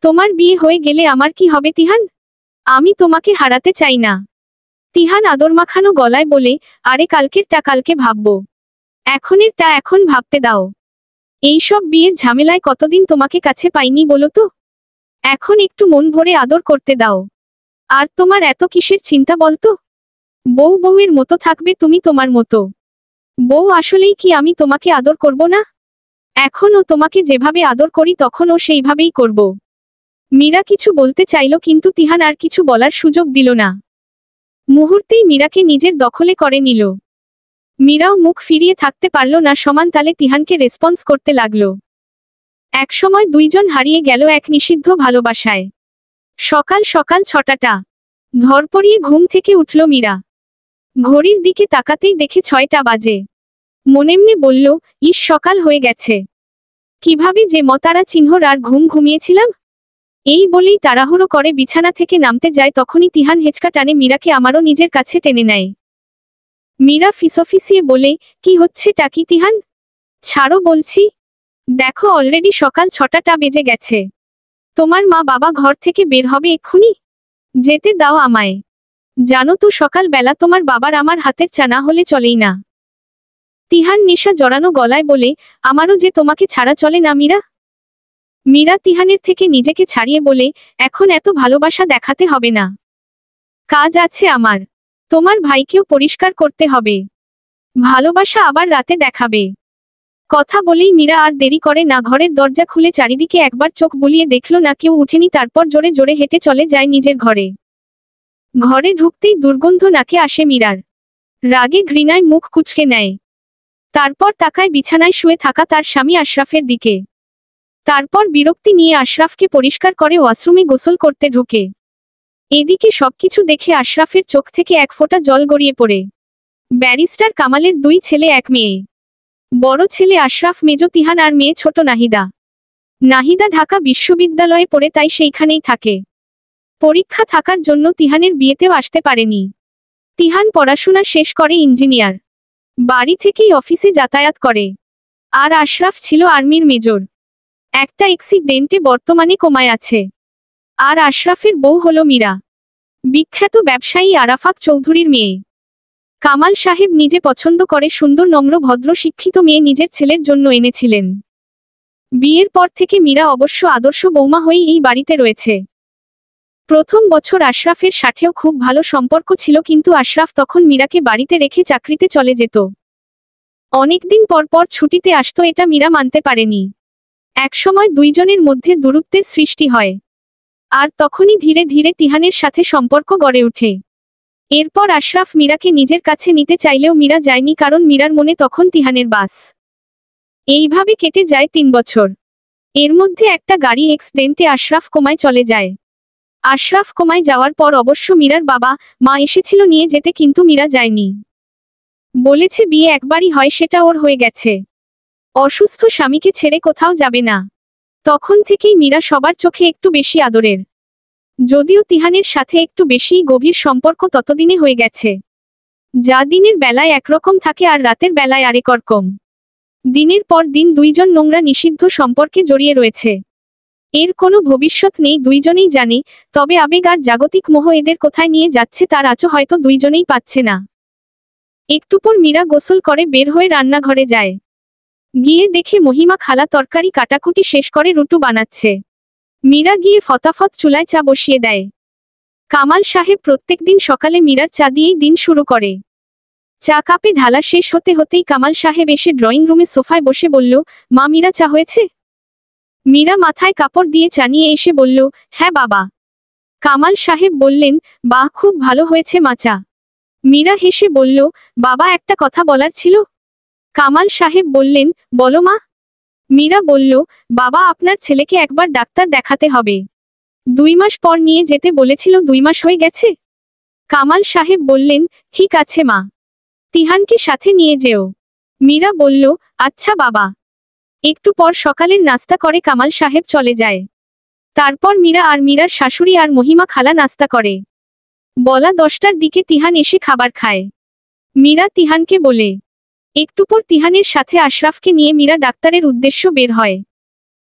তোমার বিয়ে হয়ে গেলে আমার কি হবে তিহান? আমি তোমাকে হারাতে চাই না। তিহান আদর মাখানো গলায় বলে, আরে কালকেরটা কালকে ভাববো, এখনেরটা এখন ভাবতে দাও। এইসব বিয়ের ঝামেলায় কতদিন তোমাকে কাছে পাইনি বলো তো? এখন একটু মন ভরে আদর করতে দাও। আর তোমার এত কিসের চিন্তা বলতো? বউ বউয়ের মতো থাকবে তুমি তোমার মতো। বউ আসলেই কি আমি তোমাকে আদর করব না? এখনও তোমাকে যেভাবে আদর করি তখনও সেইভাবেই করব। মীরা কিছু বলতে চাইল কিন্তু তিহান আর কিছু বলার সুযোগ দিল না। মুহূর্তেই মীরাকে নিজের দখলে করে নিল। মীরাও মুখ ফিরিয়ে থাকতে পারল না, সমান তালে তিহানকে রেসপন্স করতে লাগলো। একসময় দুইজন হারিয়ে গেল এক নিষিদ্ধ ভালোবাসায়। সকাল সকাল 6টা। ধরপড়িয়ে ঘুম থেকে উঠল মীরা। ঘড়ির দিকে তাকাতেই দেখে 6টা বাজে। মনেমনে বলল, ইস সকাল হয়ে গেছে। কিভাবে যে মতারা চিহ্নর আর ঘুমিয়েছিলাম। এই বলেই তাড়াহুড়ো করে বিছানা থেকে নামতে যায়, তখনই তিহান হেঁচকা টানে মীরাকে আমারও নিজের কাছে টেনে নেয়। মীরা ফিসফিসিয়ে বলে, কি হচ্ছে টাকি তিহান? ছাড়ো বলছি। দেখো অলরেডি সকাল 6টা বেজে গেছে। তোমার মা বাবা ঘর থেকে বের হবে এক্ষুনি। যেতে দাও আমায়। জানো তো সকালবেলা তোমার বাবার আমার হাতের চা না হলে চলেই না। তিহান নেশা জড়ানো গলায় বলে, আমারও যে তোমাকে ছাড়া চলে না মীরা। মীরা তিহানের থেকে নিজেকে ছাড়িয়ে বলে, এখন এত ভালোবাসা দেখাতে হবে না। কাজ আছে আমার। তোমার ভাইকেও পরিষ্কার করতে হবে। ভালোবাসা আবার রাতে দেখাবে। কথা বলেই মীরা আর দেরি করে না ঘরের দরজা খুলে চারিদিকে একবার চোখ বুলিয়ে দেখল না কেউ উঠেনি, তারপর জোরে জোরে হেঁটে চলে যায় নিজের ঘরে। ঘরে ঢুকতেই দুর্গন্ধ নাকে আসে মীরার। রাগে ঘৃণায় মুখ কুঁচকে নেয়। তারপর তাকায় বিছানায় শুয়ে থাকা তার স্বামী আশরাফের দিকে। তারপর বিরক্তি নিয়ে আশরাফকে পরিষ্কার করে ওয়াশরুমে গোসল করতে ঢুকে। এদিকে সবকিছু দেখে আশরাফের চোখ থেকে এক ফোঁটা জল গড়িয়ে পড়ে। ব্যারিস্টার কামালের 2 ছেলে 1 মেয়ে। বড় ছেলে আশরাফ, মেজ তিহান আর মেয়ে ছোট নাহিদা। নাহিদা ঢাকা বিশ্ববিদ্যালয়ে পড়ে, তাই সেইখানেই থাকে। পরীক্ষা থাকার জন্য তিহানের বিয়েতেও আসতে পারেনি। তিহান পড়াশোনা শেষ করে ইঞ্জিনিয়ার। বাড়ি থেকেই অফিসে যাতায়াত করে। আর আশরাফ ছিল আর্মির মেজর। একটা অ্যাক্সিডেন্টে বর্তমানে কোমায় আছে। আর আশরাফের বউ হলো মীরা, বিখ্যাত ব্যবসায়ী আরাফাত চৌধুরীর মেয়ে। কামাল সাহেব নিজে পছন্দ করে সুন্দর নম্র ভদ্র শিক্ষিত মেয়ে নিজের ছেলের জন্য এনেছিলেন। বিয়ের পর থেকে মীরা অবশ্য আদর্শ বৌমা হয়েই এই বাড়িতে রয়েছে। প্রথম বছর আশরাফের সাথেও খুব ভালো সম্পর্ক ছিল, কিন্তু আশরাফ তখন মীরাকে বাড়িতে রেখে চাকরিতে চলে যেত। অনেকদিন পর পর ছুটিতে আসতো, এটা মীরা মানতে পারেনি। একসময় দুইজনের মধ্যে দূরত্বের সৃষ্টি হয়। আর তখনই ধীরে ধীরে তিহানের সাথে সম্পর্ক গড়ে ওঠে। এরপর আশরাফ মীরাকে নিজের কাছে নিতে চাইলেও মীরা যায়নি, কারণ মীরার মনে তখন তিহানের বাস। এইভাবে কেটে যায় 3 বছর। এর মধ্যে একটা গাড়ি অ্যাক্সিডেন্টে আশরাফ কোমায় চলে যায়। আশরাফ কোমায় যাওয়ার পর অবশ্য মীরার বাবা মা এসেছিল নিয়ে যেতে, কিন্তু মীরা যায়নি। বলেছে বিয়ে একবারই হয়, সেটা ওর হয়ে গেছে। অসুস্থ স্বামীকে ছেড়ে কোথাও যাবে না। তখন থেকেই মীরা সবার চোখে একটু বেশি আদরের। যদিও তিহানের সাথে একটু বেশিই গভীর সম্পর্ক ততদিনে হয়ে গেছে। যা দিনের বেলায় একরকম থাকে আর রাতের বেলায় আরেক রকম। দিনের পর দিন দুইজন নোংরা নিষিদ্ধ সম্পর্কে জড়িয়ে রয়েছে। এর কোনো ভবিষ্যৎ নেই দুইজনেই জানে, তবে আবেগ আর জাগতিক মোহ এদের কোথায় নিয়ে যাচ্ছে তার আঁচও হয়তো দুইজনেই পাচ্ছে না। একটু পর মীরা গোসল করে বের হয়ে রান্নাঘরে যায়। গিয়ে দেখে মহিমা খালা তরকারি কাটাকুটি শেষ করে রুটু বানাচ্ছে। মীরা গিয়ে ফটাফট চুলায় চা বসিয়ে দেয়। কামাল সাহেব প্রত্যেকদিন সকালে মীরার চা দিয়েই দিন শুরু করে। চা কাপে ঢালা শেষ হতে হতেই কামাল সাহেব এসে ড্রয়িং রুমে সোফায় বসে বলল, মা মীরা চা হয়েছে? মীরা মাথায় কাপড় দিয়ে চা নিয়ে এসে বলল, হ্যাঁ বাবা। কামাল সাহেব বললেন, বাহ, খুব ভালো হয়েছে মা চা। মীরা হেসে বলল, বাবা একটা কথা বলার ছিল। কামাল সাহেব বললেন, বলো মা। মীরা বলল, বাবা আপনার ছেলেকে একবার ডাক্তার দেখাতে হবে। 2 মাস পর নিয়ে যেতে বলেছিল, 2 মাস হয়ে গেছে। কামাল সাহেব বললেন, ঠিক আছে মা, তিহানকে সাথে নিয়ে যেও। মীরা বলল, আচ্ছা বাবা। একটু পর সকালের নাস্তা করে কামাল সাহেব চলে যায়। তারপর মীরা আর মীরার শাশুড়ি আর মহিমা খালা নাস্তা করে। বলা 10টার দিকে তিহান এসে খাবার খায়। মীরা তিহানকে বলে। একটু পর তিহানের সাথে আশরাফকে নিয়ে মীরা ডাক্তারের উদ্দেশ্য বের হয়।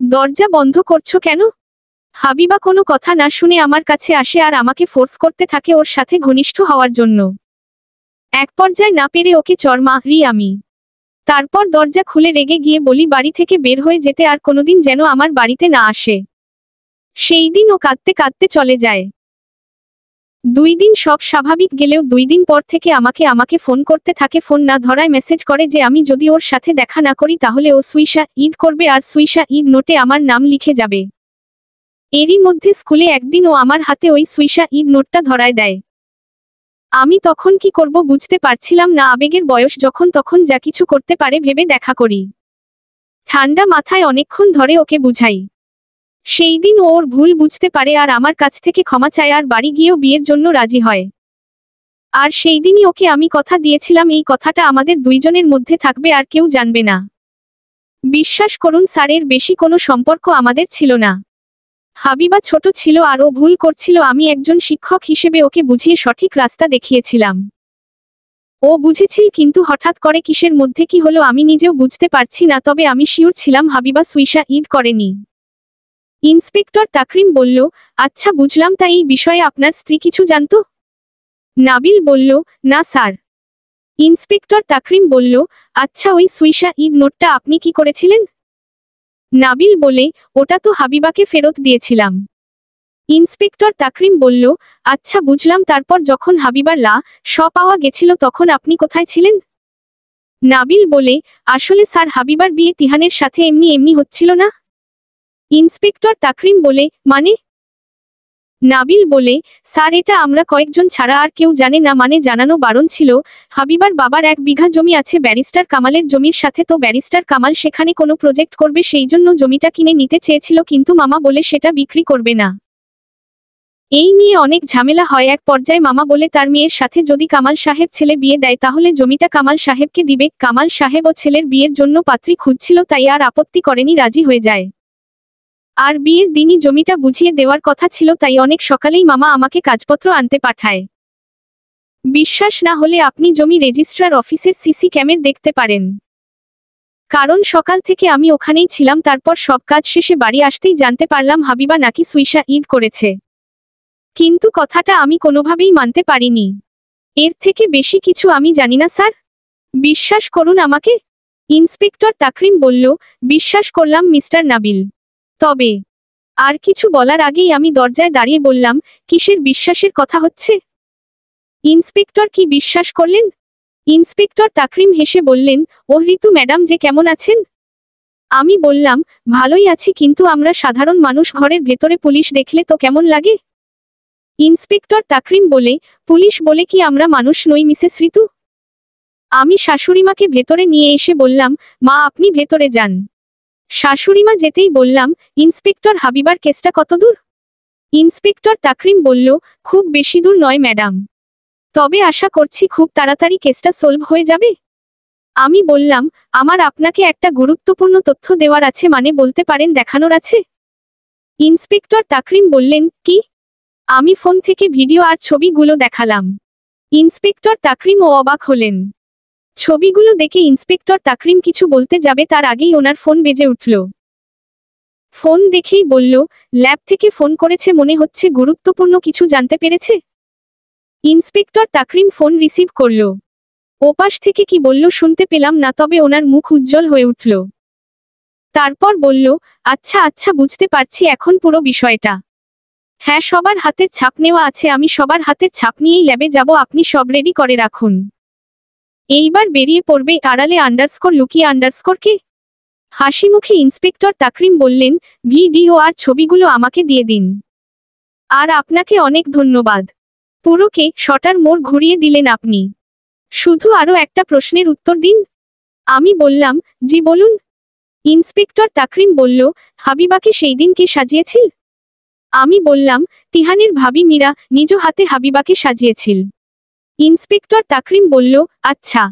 দরজা বন্ধ করছো কেন? হাবিবা কোনো কথা না শুনে আমার কাছে আসে আর আমাকে ফোর্স করতে থাকে ওর সাথে ঘনিষ্ঠ হওয়ার জন্য। এক পর্যায়ে না পেরে ওকে চড় মারি আমি। তারপর দরজা খুলে রেগে গিয়ে বলি বাড়ি থেকে বের হয়ে যেতে আর কোনোদিন যেন আমার বাড়িতে না আসে। সেই দিন ও কাঁদতে কাঁদতে চলে যায়। 2 দিন সব স্বাভাবিক গেলেও 2 দিন পর থেকে আমাকে ফোন করতে থাকে। ফোন না ধরায় মেসেজ করে যে আমি যদি ওর সাথে দেখা না করি তাহলে ও সুইসাইড করবে আর সুইসাইড নোটে আমার নাম লিখে যাবে। এরই মধ্যে স্কুলে একদিন ও আমার হাতে ওই সুইসাইড নোটটা ধরায় দেয়। আমি তখন কি করব বুঝতে পারছিলাম না। আবেগের বয়স যখন তখন যা কিছু করতে পারে ভেবে দেখা করি। ঠান্ডা মাথায় অনেকক্ষণ ধরে ওকে বুঝাই। সেই দিন ও ওর ভুল বুঝতে পারে আর আমার কাছ থেকে ক্ষমা চায় আর বাড়ি গিয়েও বিয়ের জন্য রাজি হয়। আর সেই দিনই ওকে আমি কথা দিয়েছিলাম এই কথাটা আমাদের দুইজনের মধ্যে থাকবে আর কেউ জানবে না। বিশ্বাস করুন স্যার, এর বেশি কোনো সম্পর্ক আমাদের ছিল না। হাবিবা ছোট ছিল আর ও ভুল করছিল। আমি একজন শিক্ষক হিসেবে ওকে বুঝিয়ে সঠিক রাস্তা দেখিয়েছিলাম। ও বুঝেছিল, কিন্তু হঠাৎ করে কিসের মধ্যে কি হলো আমি নিজেও বুঝতে পারছি না। তবে আমি শিওর ছিলাম হাবিবা সুইসাইড করেনি। ইন্সপেক্টর তাকরিম বলল, আচ্ছা বুঝলাম, তা এই বিষয়ে আপনার স্ত্রী কিছু জানতো? নাবিল বলল, না স্যার। ইন্সপেক্টর তাকরিম বলল, আচ্ছা ওই সুইসাইড নোটটা আপনি কি করেছিলেন? নাবিল বলে, ওটা তো হাবিবাকে ফেরত দিয়েছিলাম। ইন্সপেক্টর তাকরিম বলল, আচ্ছা বুঝলাম, তারপর যখন হাবিবার লাশ পাওয়া গেছিল তখন আপনি কোথায় ছিলেন? নাবিল বলে, আসলে স্যার হাবিবার বিয়ে তিহানের সাথে এমনি এমনি হচ্ছিল না। ইন্সপেক্টর তাকরিম বলে, মানে? নাবিল বলে, স্যার এটা আমরা কয়েকজন ছাড়া আর কেউ জানে না, মানে জানানো বারণ ছিল। হাবিবার বাবার 1 বিঘা জমি আছে ব্যারিস্টার কামালের জমির সাথে, তো ব্যারিস্টার কামাল সেখানে কোনো প্রজেক্ট করবে, সেই জন্য জমিটা কিনে নিতে চেয়েছিল, কিন্তু মামা বলে সেটা বিক্রি করবে না। এই নিয়ে অনেক ঝামেলা হয়। এক পর্যায়ে মামা বলে তার মেয়ের সাথে যদি কামাল সাহেব ছেলে বিয়ে দেয় তাহলে জমিটা কামাল সাহেবকে দিবে। কামাল সাহেব ও ছেলের বিয়ের জন্য পাত্রী খুঁজছিল, তাই আর আপত্তি করেনি, রাজি হয়ে যায়। আর বিয়ের দিনই জমিটা বুঝিয়ে দেওয়ার কথা ছিল, তাই অনেক সকালেই মামা আমাকে কাগজপত্র আনতে পাঠায়। বিশ্বাস না হলে আপনি জমি রেজিস্ট্রার অফিসের সিসি ক্যামেরা দেখতে পারেন। কারণ সকাল থেকে আমি ওখানেই ছিলাম। তারপর সব কাজ শেষে বাড়ি আসতেই জানতে পারলাম হাবিবা নাকি সুইসাইড করেছে। কিন্তু কথাটা আমি কোনোভাবেই মানতে পারিনি। এর থেকে বেশি কিছু আমি জানি না স্যার, বিশ্বাস করুন আমাকে। ইন্সপেক্টর তাকরিম বলল, বিশ্বাস করলাম মিস্টার নাবিল। তবে আর কিছু বলার আগেই আমি দরজায় দাঁড়িয়ে বললাম, কিসের বিশ্বাসের কথা হচ্ছে? ইন্সপেক্টর কি বিশ্বাস করলেন? ইন্সপেক্টর তাকরিম হেসে বললেন, ও ঋতু ম্যাডাম যে কেমন আছেন? আমি বললাম, ভালোই আছি, কিন্তু আমরা সাধারণ মানুষ, ঘরের ভেতরে পুলিশ দেখলে তো কেমন লাগে? ইন্সপেক্টর তাকরিম বলে, পুলিশ বলে কি আমরা মানুষ নই মিসেস ঋতু? আমি শাশুড়িমাকে ভেতরে নিয়ে এসে বললাম, মা আপনি ভেতরে যান। শাশুড়িমা যেতেই বললাম, ইন্সপেক্টর হাবিবার কেসটা কত দূর? ইন্সপেক্টর তাকরিম বলল, খুব বেশি দূর নয় ম্যাডাম, তবে আশা করছি খুব তাড়াতাড়ি কেসটা সলভ হয়ে যাবে। আমি বললাম, আমার আপনাকে একটা গুরুত্বপূর্ণ তথ্য দেওয়ার আছে, মানে বলতে পারেন দেখানোর আছে। ইন্সপেক্টর তাকরিম বললেন, কি? আমি ফোন থেকে ভিডিও আর ছবিগুলো দেখালাম। ইন্সপেক্টর তাকরিম ও অবাক হলেন। ছবিগুলো দেখে ইন্সপেক্টর তাকরিম কিছু বলতে যাবে তার আগেই ওনার ফোন বেজে উঠল। ফোন দেখেই বলল, ল্যাব থেকে ফোন করেছে, মনে হচ্ছে গুরুত্বপূর্ণ কিছু জানতে পেরেছে। ইন্সপেক্টর তাকরিম ফোন রিসিভ করল। ওপাশ থেকে কি বলল শুনতে পেলাম না, তবে ওনার মুখ উজ্জ্বল হয়ে উঠল। তারপর বলল, আচ্ছা আচ্ছা বুঝতে পারছি এখন পুরো বিষয়টা। হ্যাঁ, সবার হাতের ছাপ নেওয়া আছে, আমি সবার হাতের ছাপ নিয়েই ল্যাবে যাব, আপনি সব রেডি করে রাখুন। এইবার বেরিয়ে পড়বে আড়ালে লুকিয়ে কে? হাসিমুখে ইন্সপেক্টর তাকরিম বললেন, ভিডিও আর ছবিগুলো আমাকে দিয়ে দিন। আর আপনাকে অনেক ধন্যবাদ। পুরোকে শটার মোড় ঘুরিয়ে দিলেন আপনি। শুধু আরো একটা প্রশ্নের উত্তর দিন। আমি বললাম, জি বলুন। ইন্সপেক্টর তাকরিম বলল, হাবিবাকে সেই দিন কে সাজিয়েছিল? আমি বললাম, তিহানের ভাবি মীরা নিজ হাতে হাবিবাকে সাজিয়েছিল। ইন্সপেক্টর তাকরিম বলল, আচ্ছা,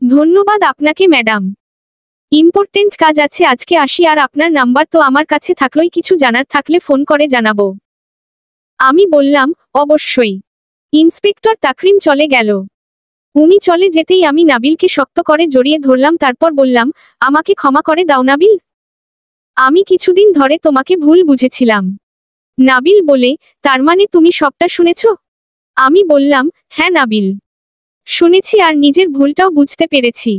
ধন্যবাদ আপনাকে ম্যাডাম। ইম্পর্টেন্ট কাজ আছে, আজকে আসি, আর আপনার নাম্বার তো আমার কাছে থাকলোই, কিছু জানার থাকলে ফোন করে জানাবো। আমি বললাম, অবশ্যই। ইন্সপেক্টর তাকরিম চলে গেল। উনি চলে যেতেই আমি নাবিলকে শক্ত করে জড়িয়ে ধরলাম, তারপর বললাম, আমাকে ক্ষমা করে দাও নাবিল। আমি কিছুদিন ধরে তোমাকে ভুল বুঝেছিলাম। নাবিল বলে, তার মানে তুমি সবটা শুনেছ? আমি বললাম, হ্যাঁ নাবিল, শুনেছি আর নিজের ভুলটাও বুঝতে পেরেছি।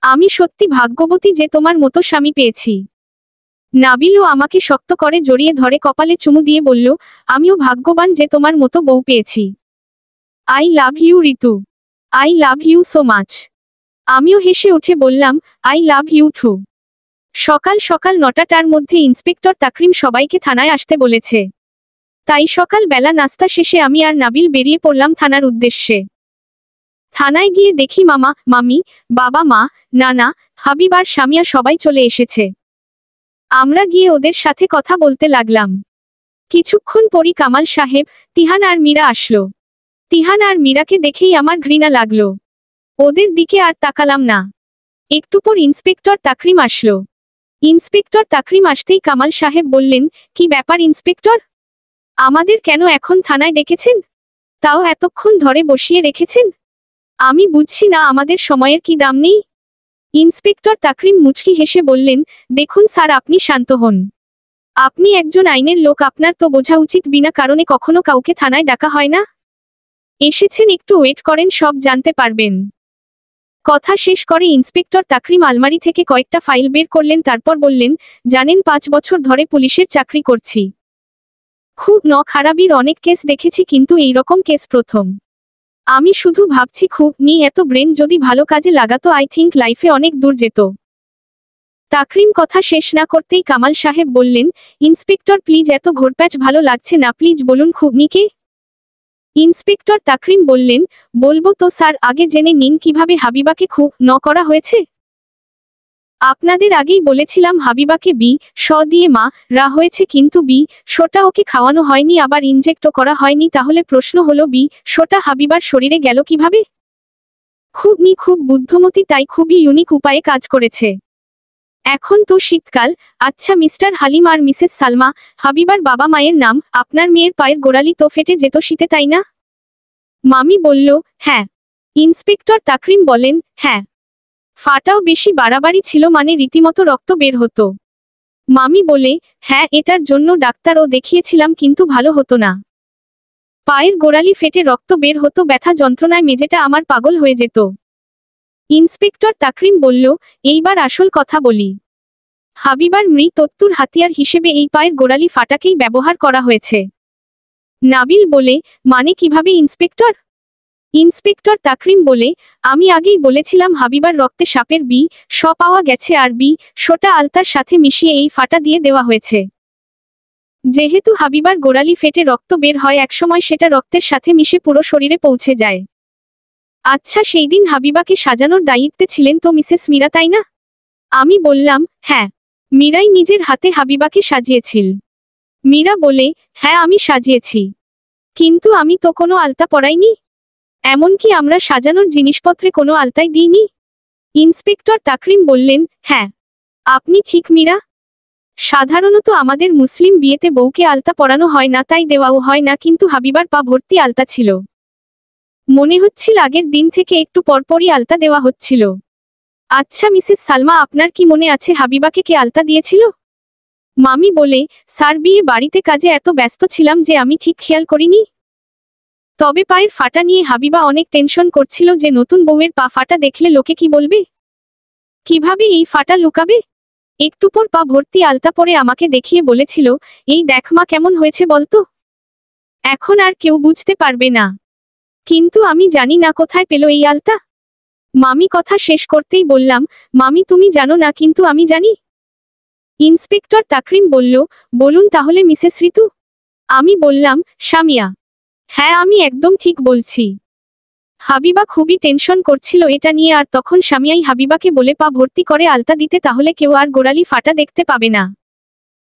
আমি সত্যি ভাগ্যবতী যে তোমার মতো স্বামী পেয়েছি। নাবিলও আমাকে শক্ত করে জড়িয়ে ধরে কপালে চুমু দিয়ে বলল, আমিও ভাগ্যবান যে তোমার মতো বউ পেয়েছি। I love you Ritu. I love you so much. আমিও হেসে উঠে বললাম, আই লাভ ইউ টু। সকাল সকাল 9টার মধ্যে ইন্সপেক্টর তাকরিম সবাইকে থানায় আসতে বলেছে। তাই সকাল বেলা নাস্তা শেষে আমি আর নাবিল বেরিয়ে পড়লাম থানার উদ্দেশ্যে। থানায় গিয়ে দেখি মামা, মামি, বাবা, মা, নানা, হাবিব আর সামিয়া সবাই চলে এসেছে। আমরা গিয়ে ওদের সাথে কথা বলতে লাগলাম। কিছুক্ষণ পরই কামাল সাহেব, তিহান আর মীরা আসলো। তিহান আর মীরাকে দেখেই আমার ঘৃণা লাগলো। ওদের দিকে আর তাকালাম না। একটু পর ইন্সপেক্টর তাকরিম আসলো। ইন্সপেক্টর তাকরিম আসতেই কামাল সাহেব বললেন, কি ব্যাপার ইন্সপেক্টর? আমাদের কেন এখন থানায় ডেকেছেন? তাও এতক্ষণ ধরে বসিয়ে রেখেছেন? আমি বুঝছি না আমাদের সময়ের কি দাম নেই? ইন্সপেক্টর তাকরিম মুচকি হেসে বললেন, দেখুন স্যার, আপনি শান্ত হন। আপনি একজন আইনের লোক, আপনার তো বোঝা উচিত বিনা কারণে কখনো কাউকে থানায় ডাকা হয় না। এসেছেন, একটু ওয়েট করেন, সব জানতে পারবেন। কথা শেষ করে ইন্সপেক্টর তাকরিম আলমারি থেকে কয়েকটা ফাইল বের করলেন, তারপর বললেন, জানেন 5 বছর ধরে পুলিশের চাকরি করছি। খুব খারাপির অনেক কেস দেখেছি, কিন্তু এই রকম কেস প্রথম। আমি শুধু ভাবছি, খুব এত ব্রেন যদি ভালো কাজে লাগাতো, আই থিংক লাইফে অনেক দূর যেত। তাকরিম কথা শেষ না করতেই কামাল সাহেব বললেন, ইন্সপেক্টর প্লিজ, এত ঘোরপ্যাচ ভালো লাগছে না, প্লিজ বলুন খুবনিকে। ইন্সপেক্টর তাকরিম বললেন, বলবো তো স্যার, আগে জেনে নিন কিভাবে হাবিবাকে খুব করা হয়েছে। আপনাদের আগেই বলেছিলাম হাবিবাকে স দিয়ে মা রা হয়েছে, কিন্তু শটা ওকে খাওয়ানো হয়নি, আবার ইনজেক্টও করা হয়নি। তাহলে প্রশ্ন হলো, শটা হাবিবার শরীরে গেল কিভাবে? খুব বুদ্ধিমতী, তাই খুবই ইউনিক উপায়ে কাজ করেছে। এখন তো শীতকাল। আচ্ছা মিস্টার হালিম আর মিসেস সালমা, হাবিবার বাবা মায়ের নাম, আপনার মেয়ের পায়ের গোড়ালি তো ফেটে যেত শীতে, তাই না? মামি বলল, হ্যাঁ। ইন্সপেক্টর তাকরিম বলেন, হ্যাঁ। ফাটাও বেশি বাড়াবাড়ি ছিল, মানে রীতিমতো রক্ত বের হতো। মামি বলে, হ্যাঁ, এটার জন্য ডাক্তারও দেখিয়েছিলাম, কিন্তু ভালো হতো না। পায়ের গোড়ালি ফেটে রক্ত বের হতো, ব্যথা যন্ত্রণায় মেজেটা আমার পাগল হয়ে যেত। ইন্সপেক্টর তাকরিম বলল, এইবার আসল কথা বলি। হাবিবার মৃত্যুর হাতিয়ার হিসেবে এই পায়ের গোড়ালি ফাটাকেই ব্যবহার করা হয়েছে। নাবিল বলে, মানে কিভাবে ইন্সপেক্টর? ইন্সপেক্টর তাকরিম বলে, আমি আগেই বলেছিলাম হাবিবার রক্তে সাপের স পাওয়া গেছে, আর শটা আলতার সাথে মিশিয়ে এই ফাটা দিয়ে দেওয়া হয়েছে। যেহেতু হাবিবার গোড়ালি ফেটে রক্ত বের হয়, একসময় সেটা রক্তের সাথে মিশে পুরো শরীরে পৌঁছে যায়। আচ্ছা, সেই দিন হাবিবাকে সাজানোর দায়িত্বে ছিলেন তো মিসেস মীরা, তাই না? আমি বললাম, হ্যাঁ। মীরাই নিজের হাতে হাবিবাকে সাজিয়েছিল। মীরা বলে, হ্যাঁ আমি সাজিয়েছি, কিন্তু আমি তো কোনো আলতা পরাইনি। এমনকি আমরা সাজানোর জিনিসপত্রে কোনো আলতাই দিইনি। ইন্সপেক্টর তাকরিম বললেন, হ্যাঁ আপনি ঠিক মীরা। সাধারণত আমাদের মুসলিম বিয়েতে বউকে আলতা পরানো হয় না, তাই দেওয়াও হয় না, কিন্তু হাবিবার পা ভর্তি আলতা ছিল। মনে হচ্ছিল আগের দিন থেকে একটু পরপরই আলতা দেওয়া হচ্ছিল। আচ্ছা মিসেস সালমা, আপনার কি মনে আছে হাবিবাকে কে আলতা দিয়েছিল? মামি বলে, স্যার, বিয়ে বাড়িতে কাজে এত ব্যস্ত ছিলাম যে আমি ঠিক খেয়াল করিনি। তবে পায়ের ফাটা নিয়ে হাবিবা অনেক টেনশন করছিল যে নতুন বউয়ের পা ফাটা দেখলে লোকে কি বলবে, কিভাবে এই ফাটা লুকাবে। একটু পর পা ভর্তি আলতা পরে আমাকে দেখিয়ে বলেছিল, এই দেখ মা, কেমন হয়েছে বলতো। এখন আর কেউ বুঝতে পারবে না। কিন্তু আমি জানি না কোথায় পেল এই আলতা। মামি কথা শেষ করতেই বললাম, মামি তুমি জানো না, কিন্তু আমি জানি। ইন্সপেক্টর তাকরিম বলল, বলুন তাহলে মিসেস ঋতু। আমি বললাম, সামিয়া। হ্যাঁ, আমি একদম ঠিক বলছি। হাবিবা খুবই টেনশন করছিল এটা নিয়ে, আর তখন সামিয়াই হাবিবাকে বলে পা ভর্তি করে আলতা দিতে, তাহলে কেউ আর গোড়ালি ফাটা দেখতে পাবে না।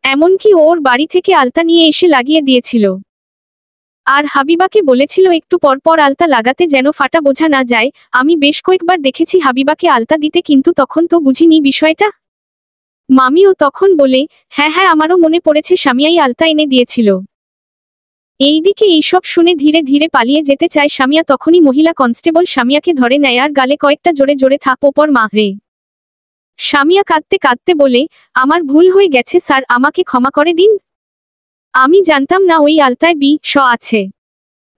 এমনকি ওর বাড়ি থেকে আলতা নিয়ে এসে লাগিয়ে দিয়েছিল। আর হাবিবাকে বলেছিল একটু পরপর আলতা লাগাতে, যেন ফাটা বোঝা না যায়। আমি বেশ কয়েকবার দেখেছি হাবিবাকে আলতা দিতে, কিন্তু তখন তো বুঝিনি বিষয়টা। মামিও তখন বলে, হ্যাঁ হ্যাঁ, আমারও মনে পড়েছে, সামিয়াই আলতা এনে দিয়েছিল। এইদিকে এইসব শুনে ধীরে ধীরে পালিয়ে যেতে চায় সামিয়া, তখনই মহিলা কনস্টেবল সামিয়াকে ধরে নেয় আর গালে কয়েকটা জোরে জোরে থাপ ওপর মারে। সামিয়া কাঁদতে কাঁদতে বলে, আমার ভুল হয়ে গেছে স্যার, আমাকে ক্ষমা করে দিন। আমি জানতাম না ওই আলতায় ষ আছে।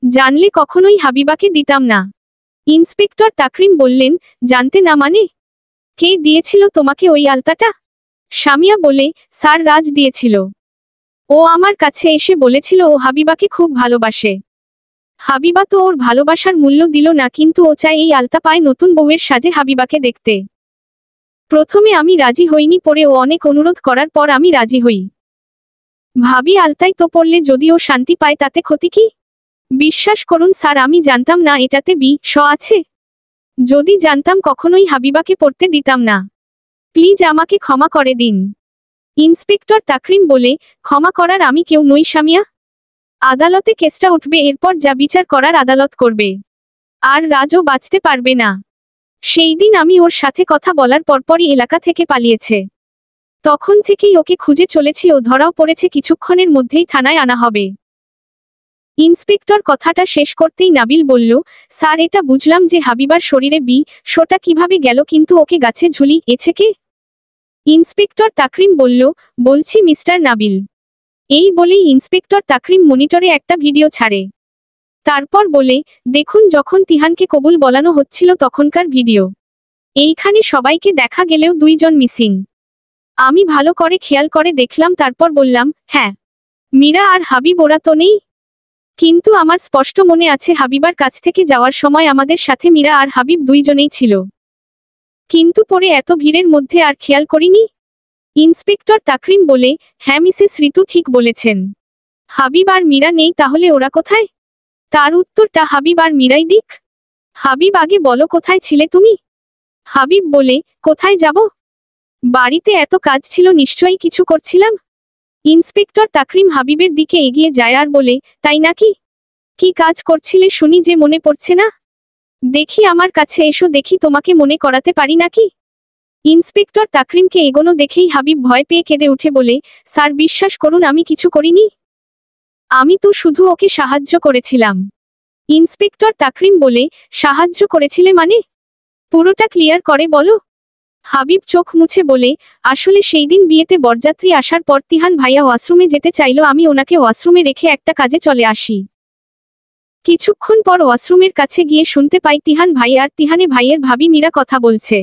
জানলে কখনোই হাবিবাকে দিতাম না। ইন্সপেক্টর তাকরিম বললেন, জানতে না মানে? কে দিয়েছিল তোমাকে ওই আলতাটা? সামিয়া বলে, স্যার রাজ দিয়েছিল। ও আমার কাছে এসে বলেছিল ও হাবিবাকে খুব ভালোবাসে। হাবিবা তো ওর ভালোবাসার মূল্য দিল না, কিন্তু ও চায় এই আলতা পায় নতুন বউয়ের সাজে হাবিবাকে দেখতে। প্রথমে আমি রাজি হইনি, পরে ও অনেক অনুরোধ করার পর আমি রাজি হই। ভাবি আলতায় তো পড়লে যদি ও শান্তি পায় তাতে ক্ষতি কি? বিশ্বাস করুন স্যার, আমি জানতাম না এটাতে ষ আছে। যদি জানতাম কখনোই হাবিবাকে পড়তে দিতাম না। প্লিজ আমাকে ক্ষমা করে দিন। ইন্সপেক্টর তাকরিম বলে, ক্ষমা করার আমি কেউ নই সামিয়া। আদালতে কেসটা উঠবে, এরপর যা বিচার করার আদালত করবে। আর রাজও বাঁচতে পারবে না। সেই দিন আমি ওর সাথে কথা বলার পরপরই এলাকা থেকে পালিয়েছে। তখন থেকেই ওকে খুঁজে চলেছি, ও ধরাও পড়েছে, কিছুক্ষণের মধ্যেই থানায় আনা হবে। ইন্সপেক্টর কথাটা শেষ করতেই নাবিল বলল, স্যার এটা বুঝলাম যে হাবিবার শরীরে শোটা কিভাবে গেল, কিন্তু ওকে গাছে ঝুলিয়েছে কে? ইন্সপেক্টর তাকরিম বলল, বলছি মিস্টার নাবিল। এই বলেই ইন্সপেক্টর তাকরিম মনিটরে একটা ভিডিও ছাড়ে। তারপর বলে, দেখুন যখন তিহানকে কবুল বলানো হচ্ছিল তখনকার ভিডিও। এইখানে সবাইকে দেখা গেলেও দুইজন মিসিং। আমি ভালো করে খেয়াল করে দেখলাম, তারপর বললাম, হ্যাঁ মীরা আর হাবিব ওরা তো নেই। কিন্তু আমার স্পষ্ট মনে আছে হাবিবার কাছ থেকে যাওয়ার সময় আমাদের সাথে মীরা আর হাবিব দুইজনেই ছিল। কিন্তু পরে এত ভিড়ের মধ্যে আর খেয়াল করিনি। ইন্সপেক্টর তাকরিম বলে, হ্যাঁ মিসেস ঋতু ঠিক বলেছেন। হাবিব আর মীরা নেই, তাহলে ওরা কোথায়? তার উত্তরটা হাবিব আর মীরাই দিক। হাবিব, আগে বলো কোথায় ছিলে তুমি? হাবিব বলে, কোথায় যাব? বাড়িতে এত কাজ ছিল, নিশ্চয়ই কিছু করছিলাম। ইন্সপেক্টর তাকরিম হাবিবের দিকে এগিয়ে যায় আর বলে, তাই নাকি? কি কাজ করছিলে শুনি, যে মনে পড়ছে না? দেখি আমার কাছে এসো, দেখি তোমাকে মনে করাতে পারি নাকি। ইন্সপেক্টর তাকরিমকে এগোনো দেখেই হাবিব ভয় পেয়ে কেঁদে উঠে বলে, স্যার বিশ্বাস করুন আমি কিছু করিনি। আমি তো শুধু ওকে সাহায্য করেছিলাম। ইন্সপেক্টর তাকরিম বলে, সাহায্য করেছিলে মানে? পুরোটা ক্লিয়ার করে বলো। হাবিব চোখ মুছে বলে, আসলে সেই দিন বিয়েতে বরযাত্রী আসার পর তিহান ভাইয়া ওয়াশরুমে যেতে চাইলো, আমি ওনাকে ওয়াশরুমে রেখে একটা কাজে চলে আসি। কিছুক্ষণ পর ওয়াশরুমের কাছে গিয়ে শুনতে পাই তিহান ভাই আর তিহানে ভাইয়ের ভাবি মীরা কথা বলছে।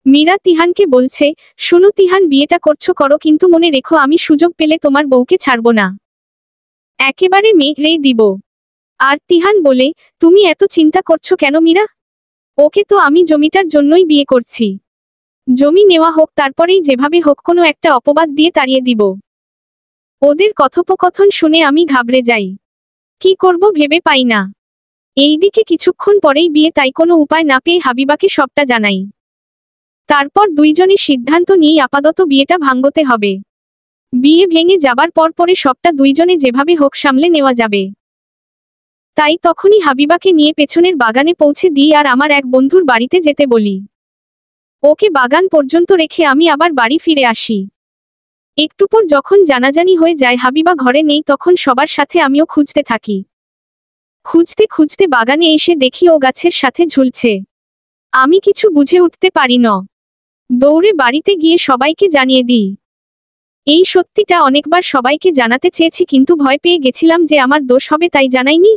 মীরা তিহানকে বলছে, শুনো তিহান, বিয়েটা করছো করো, কিন্তু মনে রেখো আমি সুযোগ পেলে তোমার বউকে ছাড়বো না, একেবারে মেরেই দিব। আর তিহান বলে, তুমি এত চিন্তা করছো কেন মীরা? ওকে তো আমি জমিটার জন্যই বিয়ে করছি। জমি নেওয়া হোক, তারপরেই যেভাবে হোক কোনো একটা অপবাদ দিয়ে তাড়িয়ে দিব। ওদের কথোপকথন শুনে আমি ঘাবড়ে যাই। কি করব ভেবে পাই না। এইদিকে কিছুক্ষণ পরেই বিয়ে, তাই কোনো উপায় না পেয়ে হাবিবাকে সবটা জানাই। তারপর দুইজনে সিদ্ধান্ত নিয়ে আপাতত বিয়েটা ভাঙতে হবে। বিয়ে ভেঙে যাবার পর পরে সবটা দুইজনে যেভাবে হোক সামলে নেওয়া যাবে। তাই তখনই হাবিবাকে নিয়ে পেছনের বাগানে পৌঁছে দিই আর আমার এক বন্ধুর বাড়িতে যেতে বলি। ওকে বাগান পর্যন্ত রেখে আমি আবার বাড়ি ফিরে আসি। একটু পর যখন জানাজানি হয়ে যায় হাবিবা ঘরে নেই, তখন সবার সাথে আমিও খুঁজতে থাকি। খুঁজতে খুঁজতে বাগানে এসে দেখি ও গাছের সাথে ঝুলছে। আমি কিছু বুঝে উঠতে পারি না। দৌড়ে বাড়িতে গিয়ে সবাইকে জানিয়ে দিই। এই সত্যিটা অনেকবার সবাইকে জানাতে চেয়েছি, কিন্তু ভয় পেয়ে গেছিলাম যে আমার দোষ হবে, তাই জানাইনি।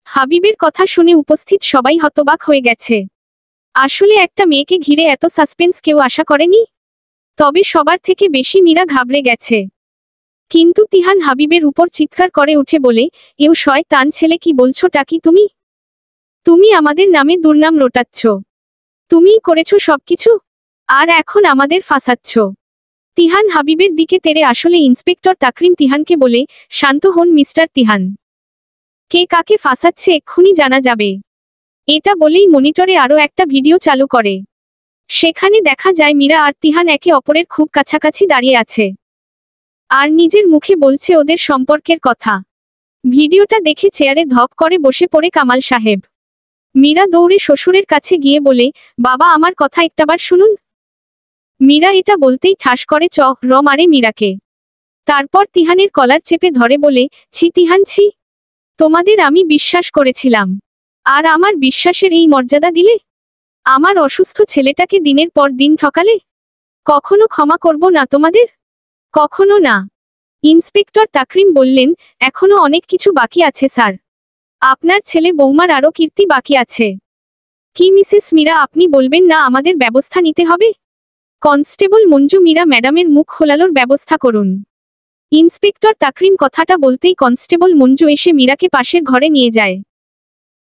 হাবিবের কথা শুনে উপস্থিত সবাই হতবাক হয়ে গেছে। আসলে একটা মেয়েকে ঘিরে এত সাসপেন্স কেউ আশা করেনি। তবে সবার থেকে বেশি মীরা ঘাবড়ে গেছে। কিন্তু তিহান হাবিবের উপর চিৎকার করে উঠে বলে, এও শয়তান ছেলে, কি বলছোটা কি তুমি? তুমি আমাদের নামে দুর্নাম রটাচ্ছ। তুমিই করেছো সবকিছু, আর এখন আমাদের ফাঁসাচ্ছ। তিহান হাবিবের দিকে তেড়ে আসলে ইন্সপেক্টর তাকরিম তিহানকে বলে, শান্ত হন মিস্টার তিহান। কে কাকে ফাঁসাচ্ছে এক্ষুনি জানা যাবে। এটা বলেই মনিটরে আরও একটা ভিডিও চালু করে। সেখানে দেখা যায় মীরা আর তিহান একে অপরের খুব কাছাকাছি দাঁড়িয়ে আছে আর নিজের মুখে বলছে ওদের সম্পর্কের কথা। ভিডিওটা দেখে চেয়ারে ধপ করে বসে পড়ে কামাল সাহেব। মীরা দৌড়ে শ্বশুরের কাছে গিয়ে বলে, বাবা আমার কথা একটাবার শুনুন। মীরা এটা বলতেই ঠাস করে মারে মীরাকে। তারপর তিহানের কলার চেপে ধরে বলে, ছি তিহান ছি, তোমাদের আমি বিশ্বাস করেছিলাম, আর আমার বিশ্বাসের এই মর্যাদা দিলে। আমার অসুস্থ ছেলেটাকে দিনের পর দিন ঠকালে। কখনো ক্ষমা করব না তোমাদের, কখনো না। ইন্সপেক্টর তাকরিম বললেন, এখনো অনেক কিছু বাকি আছে স্যার। আপনার ছেলে বৌমার আরও কীর্তি বাকি আছে। কি মিসেস মীরা, আপনি বলবেন না আমাদের ব্যবস্থা নিতে হবে? কনস্টেবল মঞ্জু, মীরা ম্যাডামের মুখ খোলানোর ব্যবস্থা করুন। ইন্সপেক্টর তাকরিম কথাটা বলতেই কনস্টেবল মঞ্জু এসে মীরাকে পাশের ঘরে নিয়ে যায়।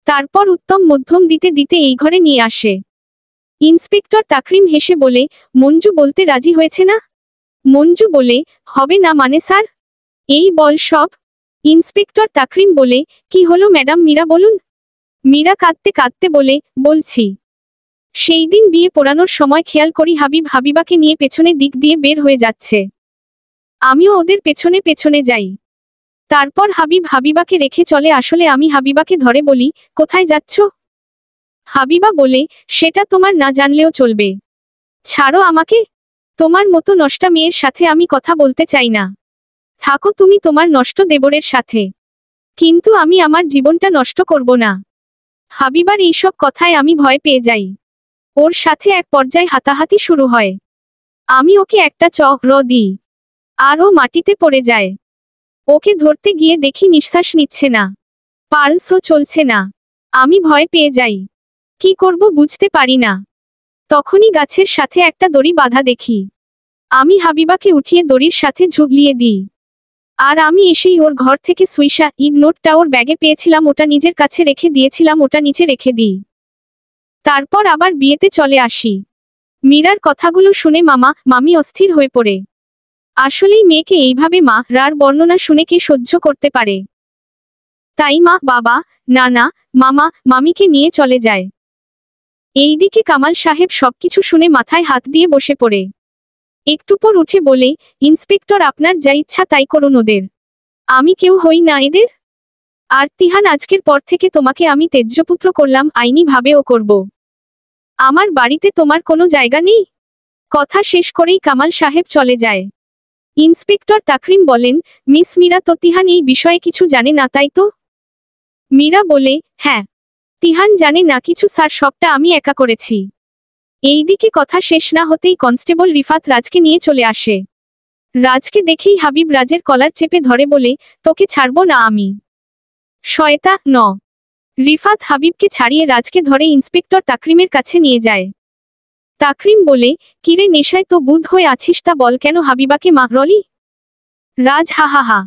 তারপর উত্তম মধ্যম দিতে দিতে এই ঘরে নিয়ে আসে। ইন্সপেক্টর তাকরিম হেসে বলে, মঞ্জু বলতে রাজি হয়েছে না? মঞ্জু বলে, হবে না মানে স্যার? এই বল সব। ইন্সপেক্টর তাকরিম বলে, কি হলো ম্যাডাম মীরা বলুন। মীরা কাঁদতে কাঁদতে বলে, বলছি, সেই দিন বিয়ে পড়ানোর সময় খেয়াল করি হাবিব হাবিবাকে নিয়ে পেছনে দিক দিয়ে বের হয়ে যাচ্ছে। আমিও ওদের পেছনে পেছনে যাই। তারপর হাবিব হাবিবাকে রেখে চলে। আসলে আমি হাবিবাকে ধরে বলি, কোথায় যাচ্ছ? হাবিবা বলে, সেটা তোমার না জানলেও চলবে। ছাড়ো আমাকে। তোমার মতো নষ্টা মেয়ের সাথে আমি কথা বলতে চাই না। থাকো তুমি তোমার নষ্ট দেবরের সাথে, কিন্তু আমি আমার জীবনটা নষ্ট করব না। হাবিবার এইসব কথায় আমি ভয় পেয়ে যাই। ওর সাথে এক পর্যায়ে হাতাহাতি শুরু হয়। আমি ওকে একটা চড় দিই, আর ও মাটিতে পড়ে যায়। ওকে ধরতে গিয়ে দেখি নিঃশ্বাস নিচ্ছে না, পালসও চলছে না। আমি ভয় পেয়ে যাই, কি করব বুঝতে পারি না। তখনই গাছের সাথে একটা দড়ি বাঁধা দেখি। আমি হাবিবাকে উঠিয়ে দড়ির সাথে ঝুলিয়ে দিই। আর আমি এসেই ওর ঘর থেকে সুইসা ঈদ নোটটা ওর ব্যাগে পেয়েছিলাম, ওটা নিজের কাছে রেখে দিয়েছিলাম, ওটা নিচে রেখে দিই। তারপর আবার বিয়েতে চলে আসি। মীরার কথাগুলো শুনে মামা মামি অস্থির হয়ে পড়ে। আসলেই মেয়েকে এইভাবে মা রার বর্ণনা শুনে কে সহ্য করতে পারে। তাই মা, বাবা, নানা, মামা, মামিকে নিয়ে চলে যায়। এইদিকে কামাল সাহেব সবকিছু শুনে মাথায় হাত দিয়ে বসে পড়ে। একটু পর উঠে বলে, ইন্সপেক্টর আপনার যা ইচ্ছা তাই করুন ওদের। আমি কেউ হই না এদের। আর তিহান, আজকের পর থেকে তোমাকে আমি তেজ্যপুত্র করলাম, আইনি ভাবেও করব। আমার বাড়িতে তোমার কোনো জায়গা নেই। কথা শেষ করেই কামাল সাহেব চলে যায়। ইন্সপেক্টর তাকরিম বলেন, মিস মীরা তো তিহান এই বিষয়ে কিছু জানে না তাই তো? মীরা বলে, হ্যাঁ, তিহান জানে না কিছু স্যার, সবটা আমি একা করেছি। এইদিকে কথা শেষ না হতেই কনস্টেবল রিফাত রাজকে নিয়ে চলে আসে। রাজকে দেখেই হাবিব রাজের কলার চেপে ধরে বলে, তোকে ছাড়বো না আমি। শয়তা ন। রিফাত হাবিবকে ছাড়িয়ে রাজকে ধরে ইন্সপেক্টর তাকরিমের কাছে নিয়ে যায়। তাকরিম বলে, কিরে নেশায় তো বুধ হয়ে আছিস, তা বল কেন হাবিবাকে মারলি? রাজ হা হা হা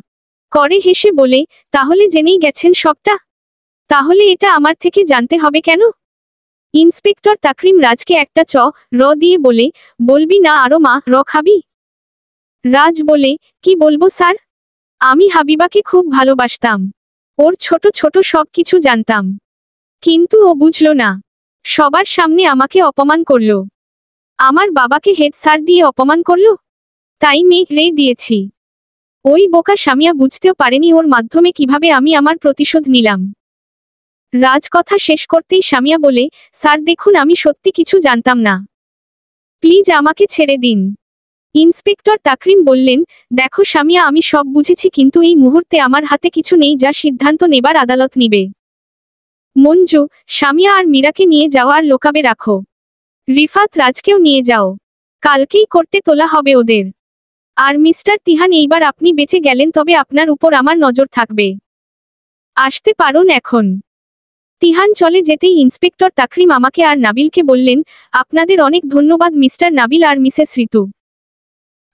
করে হেসে বলে, তাহলে জেনেই গেছেন সবটা? তাহলে এটা আমার থেকে জানতে হবে কেন? ইন্সপেক্টর তাকরিম রাজকে একটা র দিয়ে বলে, বলবি না আরো মা র খাবি? রাজ বলে, কি বলবো স্যার? আমি হাবিবাকে খুব ভালোবাসতাম, ওর ছোট ছোট সব কিছু জানতাম, কিন্তু ও বুঝলো না। সবার সামনে আমাকে অপমান করলো, আমার বাবাকে হেড স্যার দিয়ে অপমান করলো, তাই মেয়ে দিয়েছি। ওই বোকা সামিয়া বুঝতেও পারেনি ওর মাধ্যমে কিভাবে আমি আমার প্রতিশোধ নিলাম। রাজ কথা শেষ করতেই সামিয়া বলে, স্যার দেখুন, আমি সত্যি কিছু জানতাম না, প্লিজ আমাকে ছেড়ে দিন। ইন্সপেক্টর তাকরিম বললেন, দেখো সামিয়া, আমি সব বুঝেছি, কিন্তু এই মুহূর্তে আমার হাতে কিছু নেই, যা সিদ্ধান্ত নেবার আদালত নিবে। মঞ্জু, সামিয়া আর মীরাকে নিয়ে যাও আর লোকাবে রাখো। রিফাত রাজকেও নিয়ে যাও, কালকেই কোর্টে তোলা হবে ওদের। আর মিস্টার তিহান, এইবার আপনি বেঁচে গেলেন, তবে আপনার উপর আমার নজর থাকবে। আসতে পারুন এখন। তিহান চলে যেতেই ইন্সপেক্টর তাকরিম আমাকে আর নাবিলকে বললেন, আপনাদের অনেক ধন্যবাদ মিস্টার নাবিল আর মিসেস ঋতু।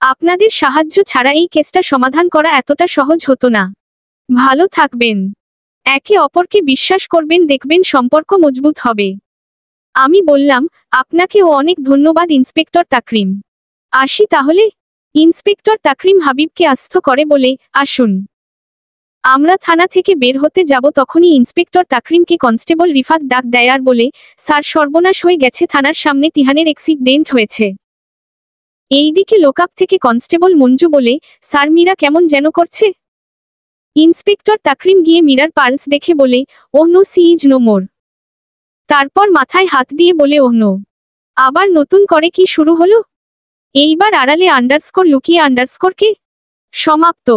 আপনাদের সাহায্য ছাড়া এই কেসটা সমাধান করা এতটা সহজ হতো না। ভালো থাকবেন, একে অপরকে বিশ্বাস করবেন, দেখবেন সম্পর্ক মজবুত হবে। আমি বললাম, আপনাকেও অনেক ধন্যবাদ ইন্সপেক্টর তাকরিম। আসি তাহলে। ইন্সপেক্টর তাকরিম হাবিবকে আস্ত করে বলে, আসুন। আমরা থানা থেকে বের হতে যাব, তখনই ইন্সপেক্টর তাকরিমকে কনস্টেবল রিফাত ডাক দেয় আর বলে, স্যার সর্বনাশ হয়ে গেছে, থানার সামনে তিহানের অ্যাক্সিডেন্ট হয়েছে। এইদিকে লোকআপ থেকে কনস্টেবল মঞ্জু বলে, স্যার মীরা কেমন যেন করছে। ইন্সপেক্টর তাকরিম গিয়ে মীরার পালস দেখে বলে, oh no, she is no more. তারপর মাথায় হাত দিয়ে বলে, ওহ নো। আবার নতুন করে কি শুরু হলো? এইবার আড়ালে আন্ডারস্কোর লুকিয়ে আন্ডারস্কোর কে। সমাপ্ত।